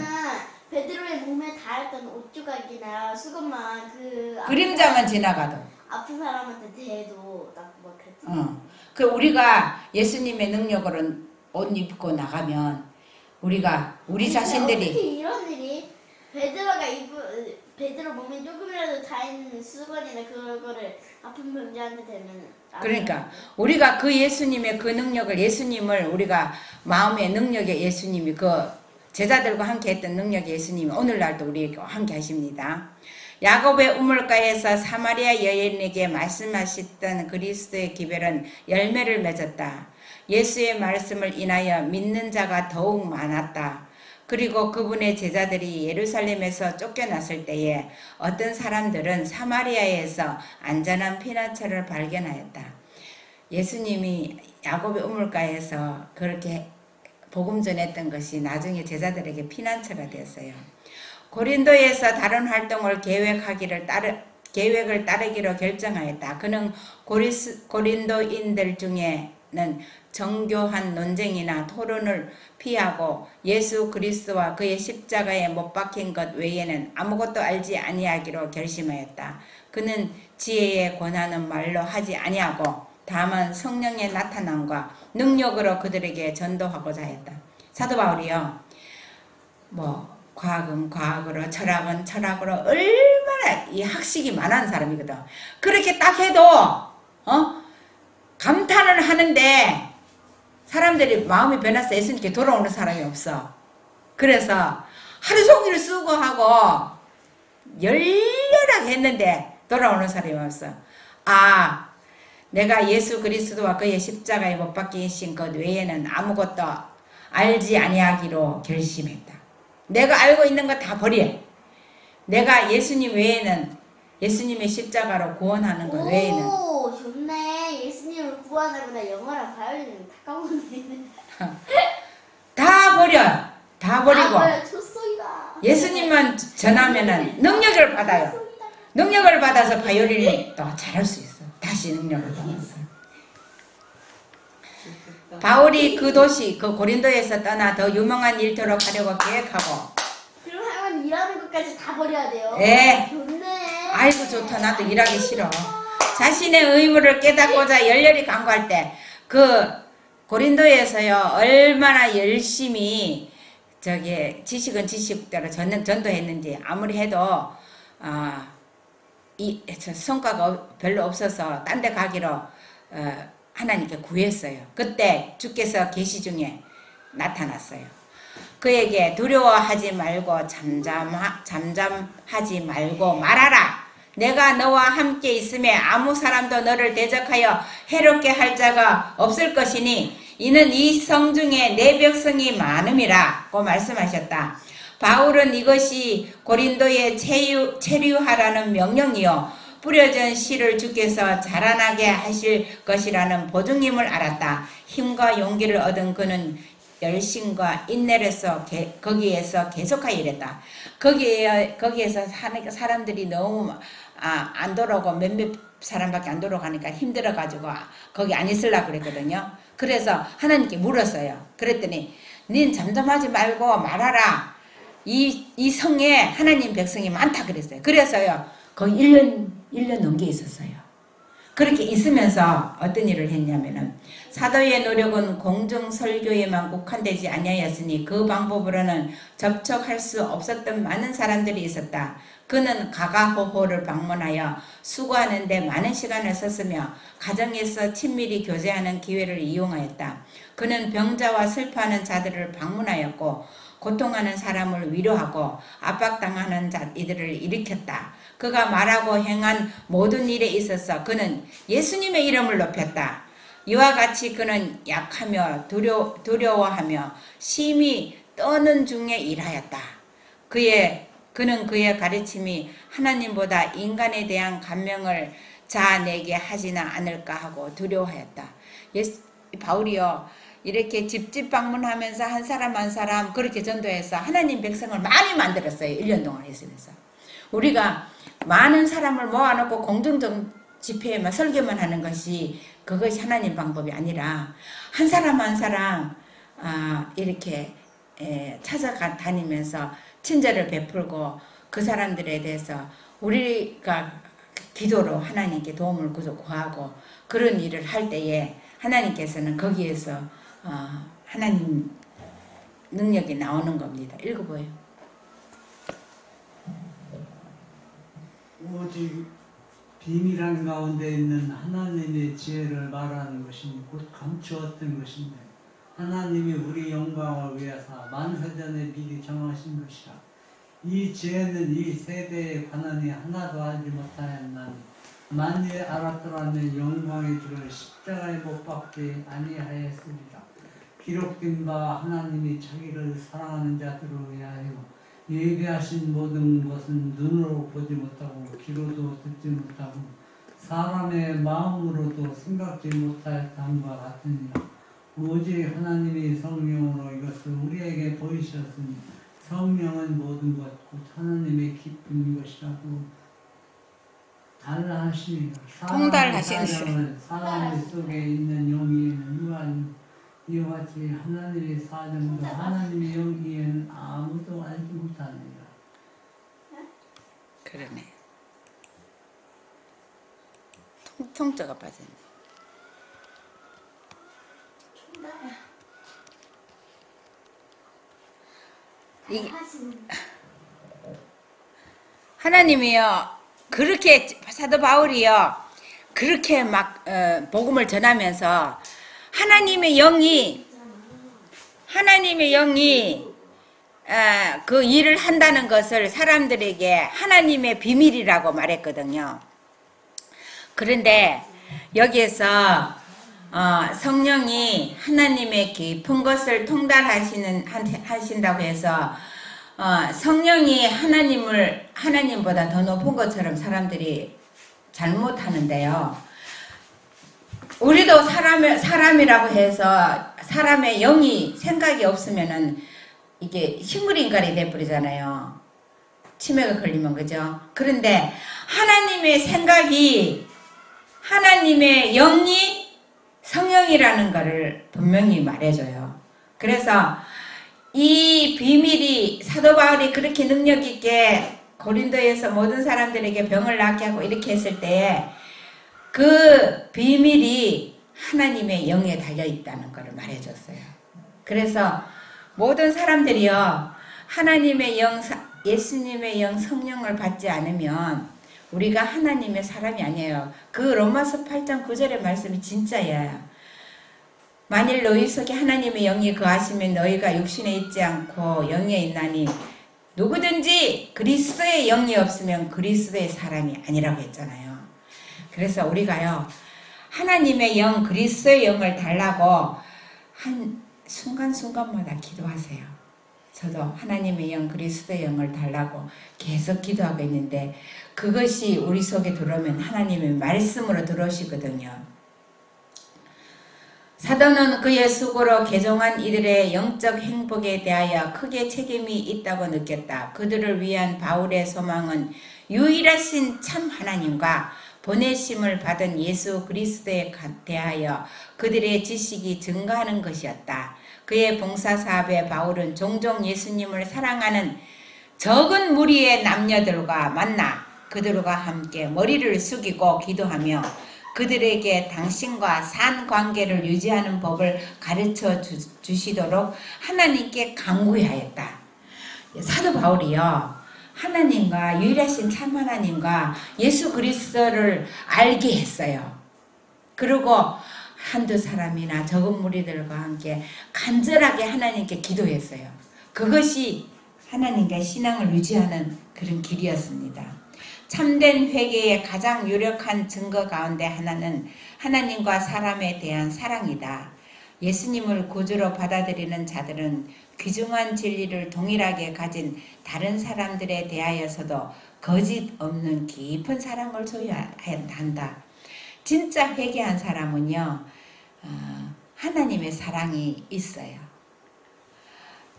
Speaker 1: 베드로의 몸에 닿았던 옷조각이나 수건만
Speaker 3: 그림자만 지나가도
Speaker 1: 아픈 사람한테 대도 막 그랬죠.
Speaker 3: 그 우리가 예수님의 능력으로 옷 입고 나가면 우리 자신들이
Speaker 1: 어떻게 이런 일이 베드로 몸에 조금이라도 닿은 수건이나 그거를 아픈 병자한테 대면
Speaker 3: 그러니까 우리가 그 예수님의 그 능력을 예수님을 우리가 마음의 능력의 예수님이 그 제자들과 함께 했던 능력의 예수님이 오늘날도 우리에게 함께 하십니다. 야곱의 우물가에서 사마리아 여인에게 말씀하셨던 그리스도의 기별은 열매를 맺었다. 예수의 말씀을 인하여 믿는 자가 더욱 많았다. 그리고 그분의 제자들이 예루살렘에서 쫓겨났을 때에 어떤 사람들은 사마리아에서 안전한 피난처를 발견하였다. 예수님이 야곱의 우물가에서 그렇게 복음 전했던 것이 나중에 제자들에게 피난처가 됐어요. 고린도에서 다른 활동을 계획을 따르기로 결정하였다. 그는 고린도인들 중에는 정교한 논쟁이나 토론을 피하고 예수 그리스도와 그의 십자가에 못 박힌 것 외에는 아무것도 알지 아니하기로 결심하였다. 그는 지혜의 권하는 말로 하지 아니하고 다만 성령의 나타남과 능력으로 그들에게 전도하고자 했다. 사도 바울이요. 과학은 과학으로 철학은 철학으로 얼마나 이 학식이 많은 사람이거든. 그렇게 딱 해도 감탄을 하는데 사람들이 마음이 변해서 예수님께 돌아오는 사람이 없어. 그래서 하루 종일 수고하고 열렬하게 했는데 돌아오는 사람이 없어. 내가 예수 그리스도와 그의 십자가에 못 박히신 것 외에는 아무것도 알지 아니하기로 결심했다. 내가 알고 있는 거 다 버려. 내가 예수님 외에는 예수님의 십자가로 구원하는 것 외에는.
Speaker 1: 오, 좋네. 예수님을 구원하구나. 영어랑 바이올린은 다 까먹었네.
Speaker 3: 다 버려. 다 버리고
Speaker 1: 초소이다.
Speaker 3: 예수님만 전하면은 능력을 받아요. 능력을 받아서 바이올린을 또 잘할 수 있어. 다시 능력을 받았어. 바울이 그 도시 그 고린도에서 떠나 더 유명한 일터로 가려고 계획하고.
Speaker 1: 그럼 할머니 일하는 것까지 다 버려야 돼요?
Speaker 3: 네.
Speaker 1: 좋네.
Speaker 3: 아이고 좋다. 나도 일하기 싫어. 자신의 의무를 깨닫고자 열렬히 간구할 때 그 고린도에서요 얼마나 열심히 지식은 지식대로 전도했는지 아무리 해도 성과가 별로 없어서 딴 데 가기로 하나님께 구했어요. 그때 주께서 계시 중에 나타났어요. 그에게 두려워하지 말고 잠잠하지 말고 말하라. 내가 너와 함께 있음에 아무 사람도 너를 대적하여 해롭게 할 자가 없을 것이니 이는 이 성 중에 내 백성이 많음이라고 말씀하셨다. 바울은 이것이 고린도에 체류하라는 명령이요 뿌려진 씨를 주께서 자라나게 하실 것이라는 보증임을 알았다. 힘과 용기를 얻은 그는 열심과 인내로서 거기에서 계속하여 일했다. 거기에서 사람들이 너무 안 돌아오고 몇몇 사람밖에 안 돌아가니까 힘들어가지고 거기 안 있으려고 그랬거든요. 그래서 하나님께 물었어요. 그랬더니 닌 잠잠하지 말고 말하라. 이 성에 하나님 백성이 많다 그랬어요. 그래서요 거기 1년 넘게 있었어요. 그렇게 있으면서 어떤 일을 했냐면은 사도의 노력은 공정 설교에만 국한되지 아니하였으니 그 방법으로는 접촉할 수 없었던 많은 사람들이 있었다. 그는 가가호호를 방문하여 수고하는 데 많은 시간을 썼으며 가정에서 친밀히 교제하는 기회를 이용하였다. 그는 병자와 슬퍼하는 자들을 방문하였고 고통하는 사람을 위로하고 압박당하는 이들을 일으켰다. 그가 말하고 행한 모든 일에 있어서 그는 예수님의 이름을 높였다. 이와 같이 그는 약하며 두려워하며 심히 떠는 중에 일하였다. 그는 그의 가르침이 하나님보다 인간에 대한 감명을 자아내게 하지는 않을까 하고 두려워하였다. 바울이요, 이렇게 집집 방문하면서 한 사람 한 사람 그렇게 전도해서 하나님 백성을 많이 만들었어요. 1년 동안 했으면서. 우리가 많은 사람을 모아놓고 공동적 집회에만 설교만 하는 것이 그것이 하나님 방법이 아니라 한 사람 한 사람 이렇게 찾아다니면서 친절을 베풀고 그 사람들에 대해서 우리가 기도로 하나님께 도움을 구하고 그런 일을 할 때에 하나님께서는 거기에서 하나님 능력이 나오는 겁니다. 읽어봐요.
Speaker 4: 오직 비밀한 가운데 있는 하나님의 지혜를 말하는 것이니 곧 감추었던 것인데 하나님이 우리 영광을 위해서 만세전에 미리 정하신 것이라. 이 지혜는 이 세대의 관원이 하나도 알지 못하였나니 만일 알았더라면 영광의 주를 십자가에 못 박지 아니하였으리라. 기록된 바 하나님이 자기를 사랑하는 자들을 위하여 예비하신 모든 것은 눈으로 보지 못하고 귀로도 듣지 못하고 사람의 마음으로도 생각지 못하였다함과 같으니라. 오직 하나님이 성령으로 이것을 우리에게 보이셨으니 성령은 모든 것 곧 하나님의 기쁜 것이라고 달라하시니라.
Speaker 3: 통달하시니라.
Speaker 4: 사람 속에 있는 영이에는 이와 같이 하나님의 사정도 하나님의 영이에는 아무도 알지 못하느니라.
Speaker 3: 그러네. 통자가 빠졌네. 하나님이요, 그렇게 사도 바울이요, 그렇게 막 복음을 전하면서 하나님의 영이 그 일을 한다는 것을 사람들에게 하나님의 비밀이라고 말했거든요. 그런데 여기에서 성령이 하나님의 깊은 것을 통달하신다고 해서 성령이 하나님보다 더 높은 것처럼 사람들이 잘못하는데요. 우리도 사람이라고 해서 사람의 영이 생각이 없으면은 이게 식물인간이 돼버리잖아요. 치매가 걸리면, 그죠? 그런데 하나님의 생각이, 하나님의 영이 성령이라는 것을 분명히 말해줘요. 그래서 이 비밀이 사도 바울이 그렇게 능력 있게 고린도에서 모든 사람들에게 병을 낫게 하고 이렇게 했을 때에 그 비밀이 하나님의 영에 달려있다는 것을 말해줬어요. 그래서 모든 사람들이요, 하나님의 영, 예수님의 영, 성령을 받지 않으면 우리가 하나님의 사람이 아니에요. 그 로마서 8장 9절의 말씀이 진짜예요. 만일 너희 속에 하나님의 영이 거하시면 너희가 육신에 있지 않고 영에 있나니 누구든지 그리스도의 영이 없으면 그리스도의 사람이 아니라고 했잖아요. 그래서 우리가요, 하나님의 영, 그리스도의 영을 달라고 한 순간순간마다 기도하세요. 저도 하나님의 영, 그리스도의 영을 달라고 계속 기도하고 있는데 그것이 우리 속에 들어오면 하나님의 말씀으로 들어오시거든요. 사도는 그의 수고로 개종한 이들의 영적 행복에 대하여 크게 책임이 있다고 느꼈다. 그들을 위한 바울의 소망은 유일하신 참 하나님과 보내심을 받은 예수 그리스도에 대하여 그들의 지식이 증가하는 것이었다. 그의 봉사사업에 바울은 종종 예수님을 사랑하는 적은 무리의 남녀들과 만나 그들과 함께 머리를 숙이고 기도하며 그들에게 당신과 산 관계를 유지하는 법을 가르쳐 주시도록 하나님께 간구하였다. 사도 바울이요, 하나님과 유일하신 참 하나님과 예수 그리스도를 알게 했어요. 그리고 한두 사람이나 적은 무리들과 함께 간절하게 하나님께 기도했어요. 그것이 하나님과 신앙을 유지하는 그런 길이었습니다. 참된 회개의 가장 유력한 증거 가운데 하나는 하나님과 사람에 대한 사랑이다. 예수님을 구주로 받아들이는 자들은 귀중한 진리를 동일하게 가진 다른 사람들에 대하여서도 거짓 없는 깊은 사랑을 소유한다. 진짜 회개한 사람은요, 하나님의 사랑이 있어요.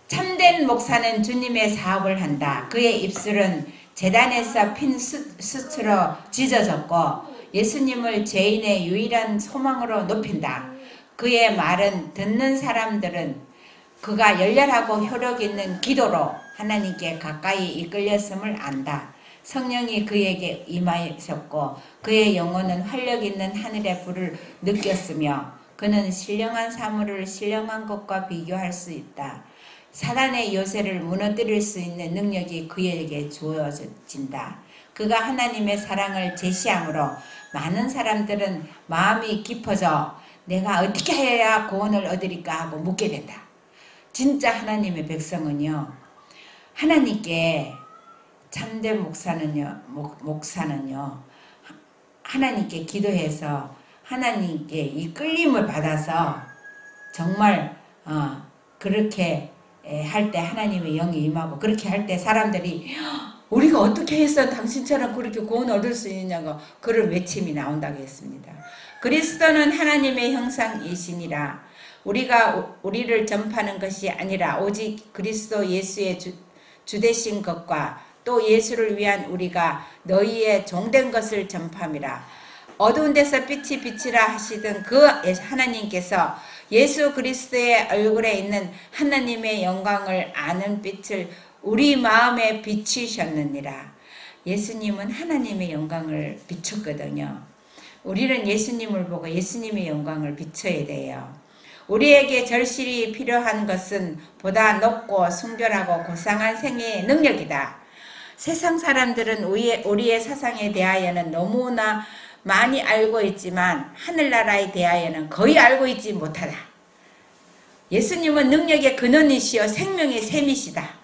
Speaker 3: 참된 목사는 주님의 사업을 한다. 그의 입술은 제단에서 핀 숯으로 찢어졌고 예수님을 죄인의 유일한 소망으로 높인다. 그의 말은 듣는 사람들은 그가 열렬하고 효력 있는 기도로 하나님께 가까이 이끌렸음을 안다. 성령이 그에게 임하셨고 그의 영혼은 활력 있는 하늘의 불을 느꼈으며 그는 신령한 사물을 신령한 것과 비교할 수 있다. 사단의 요새를 무너뜨릴 수 있는 능력이 그에게 주어진다. 그가 하나님의 사랑을 제시함으로 많은 사람들은 마음이 깊어져 내가 어떻게 해야 구원을 얻으리까 하고 묻게 된다. 진짜 하나님의 백성은요, 하나님께 참된 목사는요 하나님께 기도해서 하나님께 이끌림을 받아서 정말 그렇게 할 때 하나님의 영이 임하고 그렇게 할 때 사람들이 우리가 어떻게 해서 당신처럼 그렇게 구원 얻을 수 있느냐고 그런 외침이 나온다고 했습니다. 그리스도는 하나님의 형상이시니라. 우리를 전파하는 것이 아니라 오직 그리스도 예수의 주되신 것과 또 예수를 위한 우리가 너희의 종된 것을 전파함이라. 어두운 데서 빛이 비치라 하시던 그 하나님께서 예수 그리스도의 얼굴에 있는 하나님의 영광을 아는 빛을 우리 마음에 비추셨느니라. 예수님은 하나님의 영광을 비췄거든요. 우리는 예수님을 보고 예수님의 영광을 비춰야 돼요. 우리에게 절실히 필요한 것은 보다 높고 순결하고 고상한 생애의 능력이다. 세상 사람들은 우리의 사상에 대하여는 너무나 많이 알고 있지만 하늘나라에 대하여는 거의 알고 있지 못하다. 예수님은 능력의 근원이시여 생명의 샘이시다.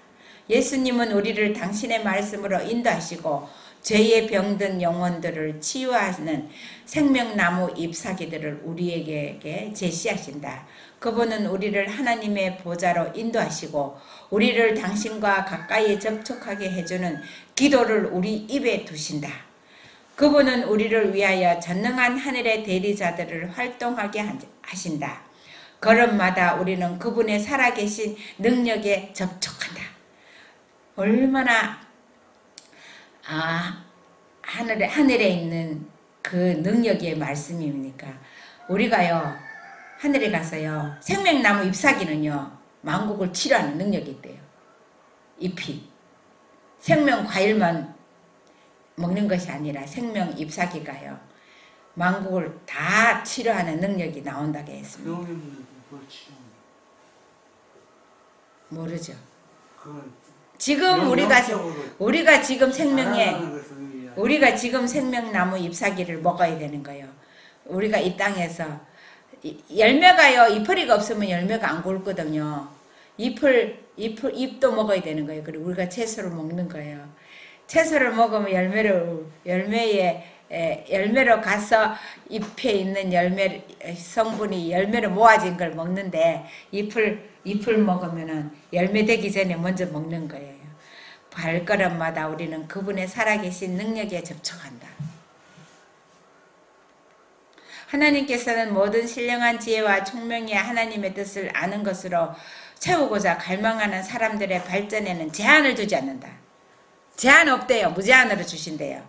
Speaker 3: 예수님은 우리를 당신의 말씀으로 인도하시고 죄에 병든 영혼들을 치유하는 생명나무 잎사귀들을 우리에게 제시하신다. 그분은 우리를 하나님의 보좌로 인도하시고 우리를 당신과 가까이 접촉하게 해주는 기도를 우리 입에 두신다. 그분은 우리를 위하여 전능한 하늘의 대리자들을 활동하게 하신다. 걸음마다 우리는 그분의 살아계신 능력에 접촉한다. 얼마나 하늘에 있는 그 능력의 말씀입니까? 우리가요 하늘에 가서요 생명나무 잎사귀는요 만국을 치료하는 능력이 있대요. 잎이 생명 과일만 먹는 것이 아니라 생명 잎사귀가요 만국을 다 치료하는 능력이 나온다고 했습니다. 모르죠. 지금 우리가 지금 우리가 지금 생명나무 잎사귀를 먹어야 되는 거예요. 우리가 이 땅에서 열매가요 잎뿌리가 없으면 열매가 안 굵거든요. 잎도 먹어야 되는 거예요. 그리고 우리가 채소를 먹는 거예요. 채소를 먹으면 열매로 가서 잎에 있는 열매 성분이 열매로 모아진 걸 먹는데 잎을 먹으면은 열매 되기 전에 먼저 먹는 거예요. 발걸음마다 우리는 그분의 살아계신 능력에 접촉한다. 하나님께서는 모든 신령한 지혜와 총명이 하나님의 뜻을 아는 것으로 채우고자 갈망하는 사람들의 발전에는 제한을 두지 않는다. 제한 없대요. 무제한으로 주신대요.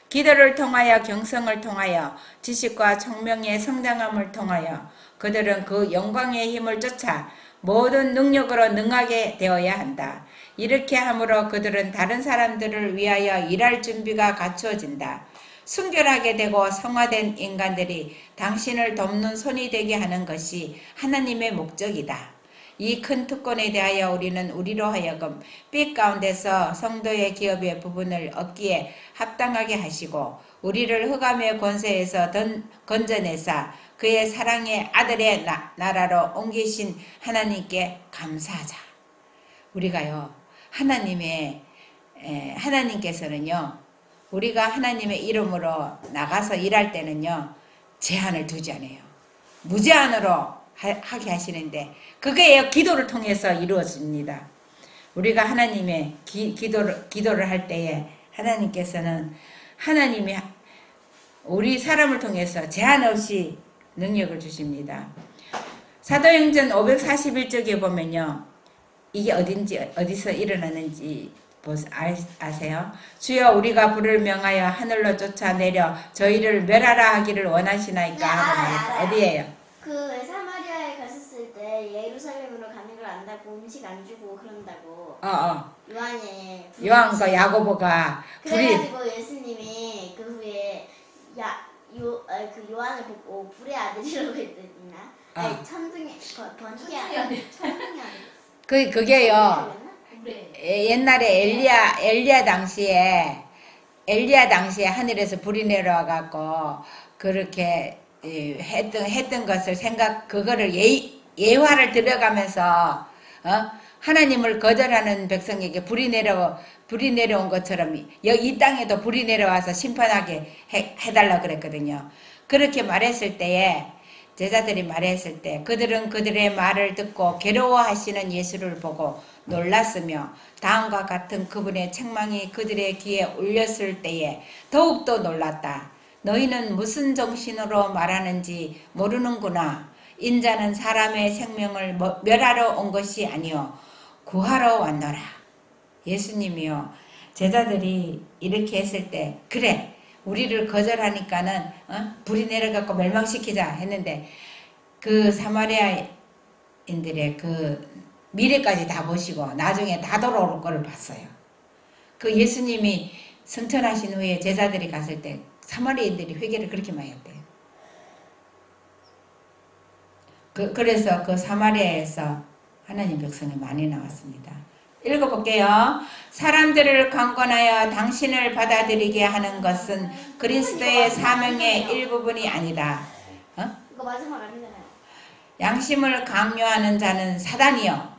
Speaker 3: 기도를 통하여 경성을 통하여 지식과 총명의 성장함을 통하여 그들은 그 영광의 힘을 쫓아 모든 능력으로 능하게 되어야 한다. 이렇게 함으로 그들은 다른 사람들을 위하여 일할 준비가 갖추어진다. 순결하게 되고 성화된 인간들이 당신을 돕는 손이 되게 하는 것이 하나님의 목적이다. 이 큰 특권에 대하여 우리는 우리로 하여금 빛 가운데서 성도의 기업의 부분을 얻기에 합당하게 하시고 우리를 흑암의 권세에서 건져내사 그의 사랑의 아들의 나라로 옮기신 하나님께 감사하자. 우리가요, 하나님께서는요, 우리가 하나님의 이름으로 나가서 일할 때는요, 제한을 두지 않아요. 무제한으로 하게 하시는데, 그게 기도를 통해서 이루어집니다. 우리가 하나님의 기도를 할 때에 하나님께서는 하나님이 우리 사람을 통해서 제한 없이 능력을 주십니다. 사도행전 541쪽에 보면요, 이게 어디서 일어나는지 아세요? 주여 우리가 불을 명하여 하늘로 쫓아내려 저희를 멸하라 하기를 원하시나이까?
Speaker 1: 네, 알아요.
Speaker 3: 어디예요?
Speaker 1: 그 사마리아에 갔었을 때 예루살렘으로 가는 걸 안다고 음식 안 주고 그런다고 요한이
Speaker 3: 그 야고보가
Speaker 1: 그래가지고 예수님이 그 후에 그 요한을 보고 불의 아들이라고 했더니나 아니 천둥의 번개야 천둥의 아들
Speaker 3: 그게요. 옛날에 엘리야 당시에 하늘에서 불이 내려와 갖고 그렇게 했던 것을 그거를 예화를 들어가면서 하나님을 거절하는 백성에게 불이 내려온 것처럼 이 땅에도 불이 내려와서 심판하게 해달라 그랬거든요. 그렇게 말했을 때에 제자들이 말했을 때 그들은 그들의 말을 듣고 괴로워하시는 예수를 보고 놀랐으며 다음과 같은 그분의 책망이 그들의 귀에 울렸을 때에 더욱더 놀랐다. 너희는 무슨 정신으로 말하는지 모르는구나. 인자는 사람의 생명을 멸하러 온 것이 아니요 구하러 왔노라. 예수님이요, 제자들이 이렇게 했을 때 그래 우리를 거절하니까는 불이 내려갖고 멸망시키자 했는데 그 사마리아인들의 그 미래까지 다 보시고 나중에 다 돌아올 거를 봤어요. 그 예수님이 승천하신 후에 제자들이 갔을 때 사마리아인들이 회개를 그렇게 많이 했대요. 그래서 그 사마리아에서 하나님 백성이 많이 나왔습니다. 읽어볼게요. 사람들을 강권하여 당신을 받아들이게 하는 것은 그리스도의 사명의 일부분이 아니다.
Speaker 1: 이거 마지막 아니잖아요.
Speaker 3: 양심을 강요하는 자는 사단이요.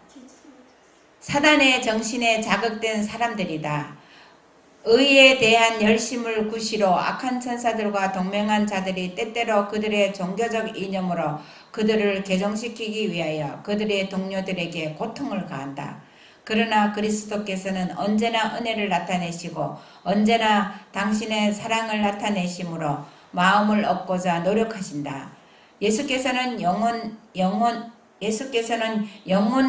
Speaker 3: 사단의 정신에 자극된 사람들이다. 의에 대한 열심을 구시로 악한 천사들과 동맹한 자들이 때때로 그들의 종교적 이념으로 그들을 개종시키기 위하여 그들의 동료들에게 고통을 가한다. 그러나 그리스도께서는 언제나 은혜를 나타내시고 언제나 당신의 사랑을 나타내심으로 마음을 얻고자 노력하신다. 예수께서는 영혼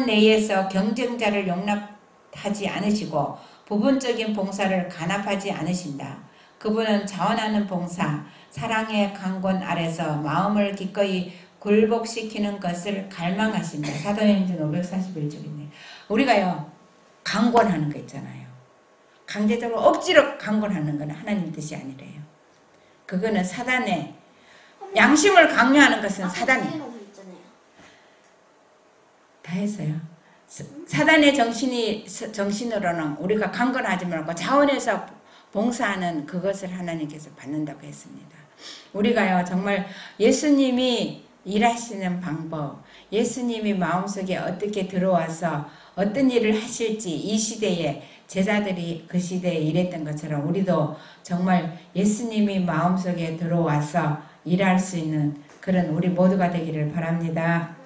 Speaker 3: 내에서 경쟁자를 용납하지 않으시고 부분적인 봉사를 간합하지 않으신다. 그분은 자원하는 봉사, 사랑의 강권 아래서 마음을 기꺼이 굴복시키는 것을 갈망하신다. 사도행전 541쪽이네. 우리가요, 강권하는 거 있잖아요. 강제적으로 억지로 강권하는 건 하나님 뜻이 아니래요. 그거는 사단의 양심을 강요하는 것은 사단이에요. 다 했어요. 사단의 정신으로는 우리가 강권하지 말고 자원해서 봉사하는 그것을 하나님께서 받는다고 했습니다. 우리가요, 정말 예수님이 일하시는 방법, 예수님이 마음속에 어떻게 들어와서 어떤 일을 하실지 이 시대에 제자들이 그 시대에 일했던 것처럼 우리도 정말 예수님이 마음속에 들어와서 일할 수 있는 그런 우리 모두가 되기를 바랍니다.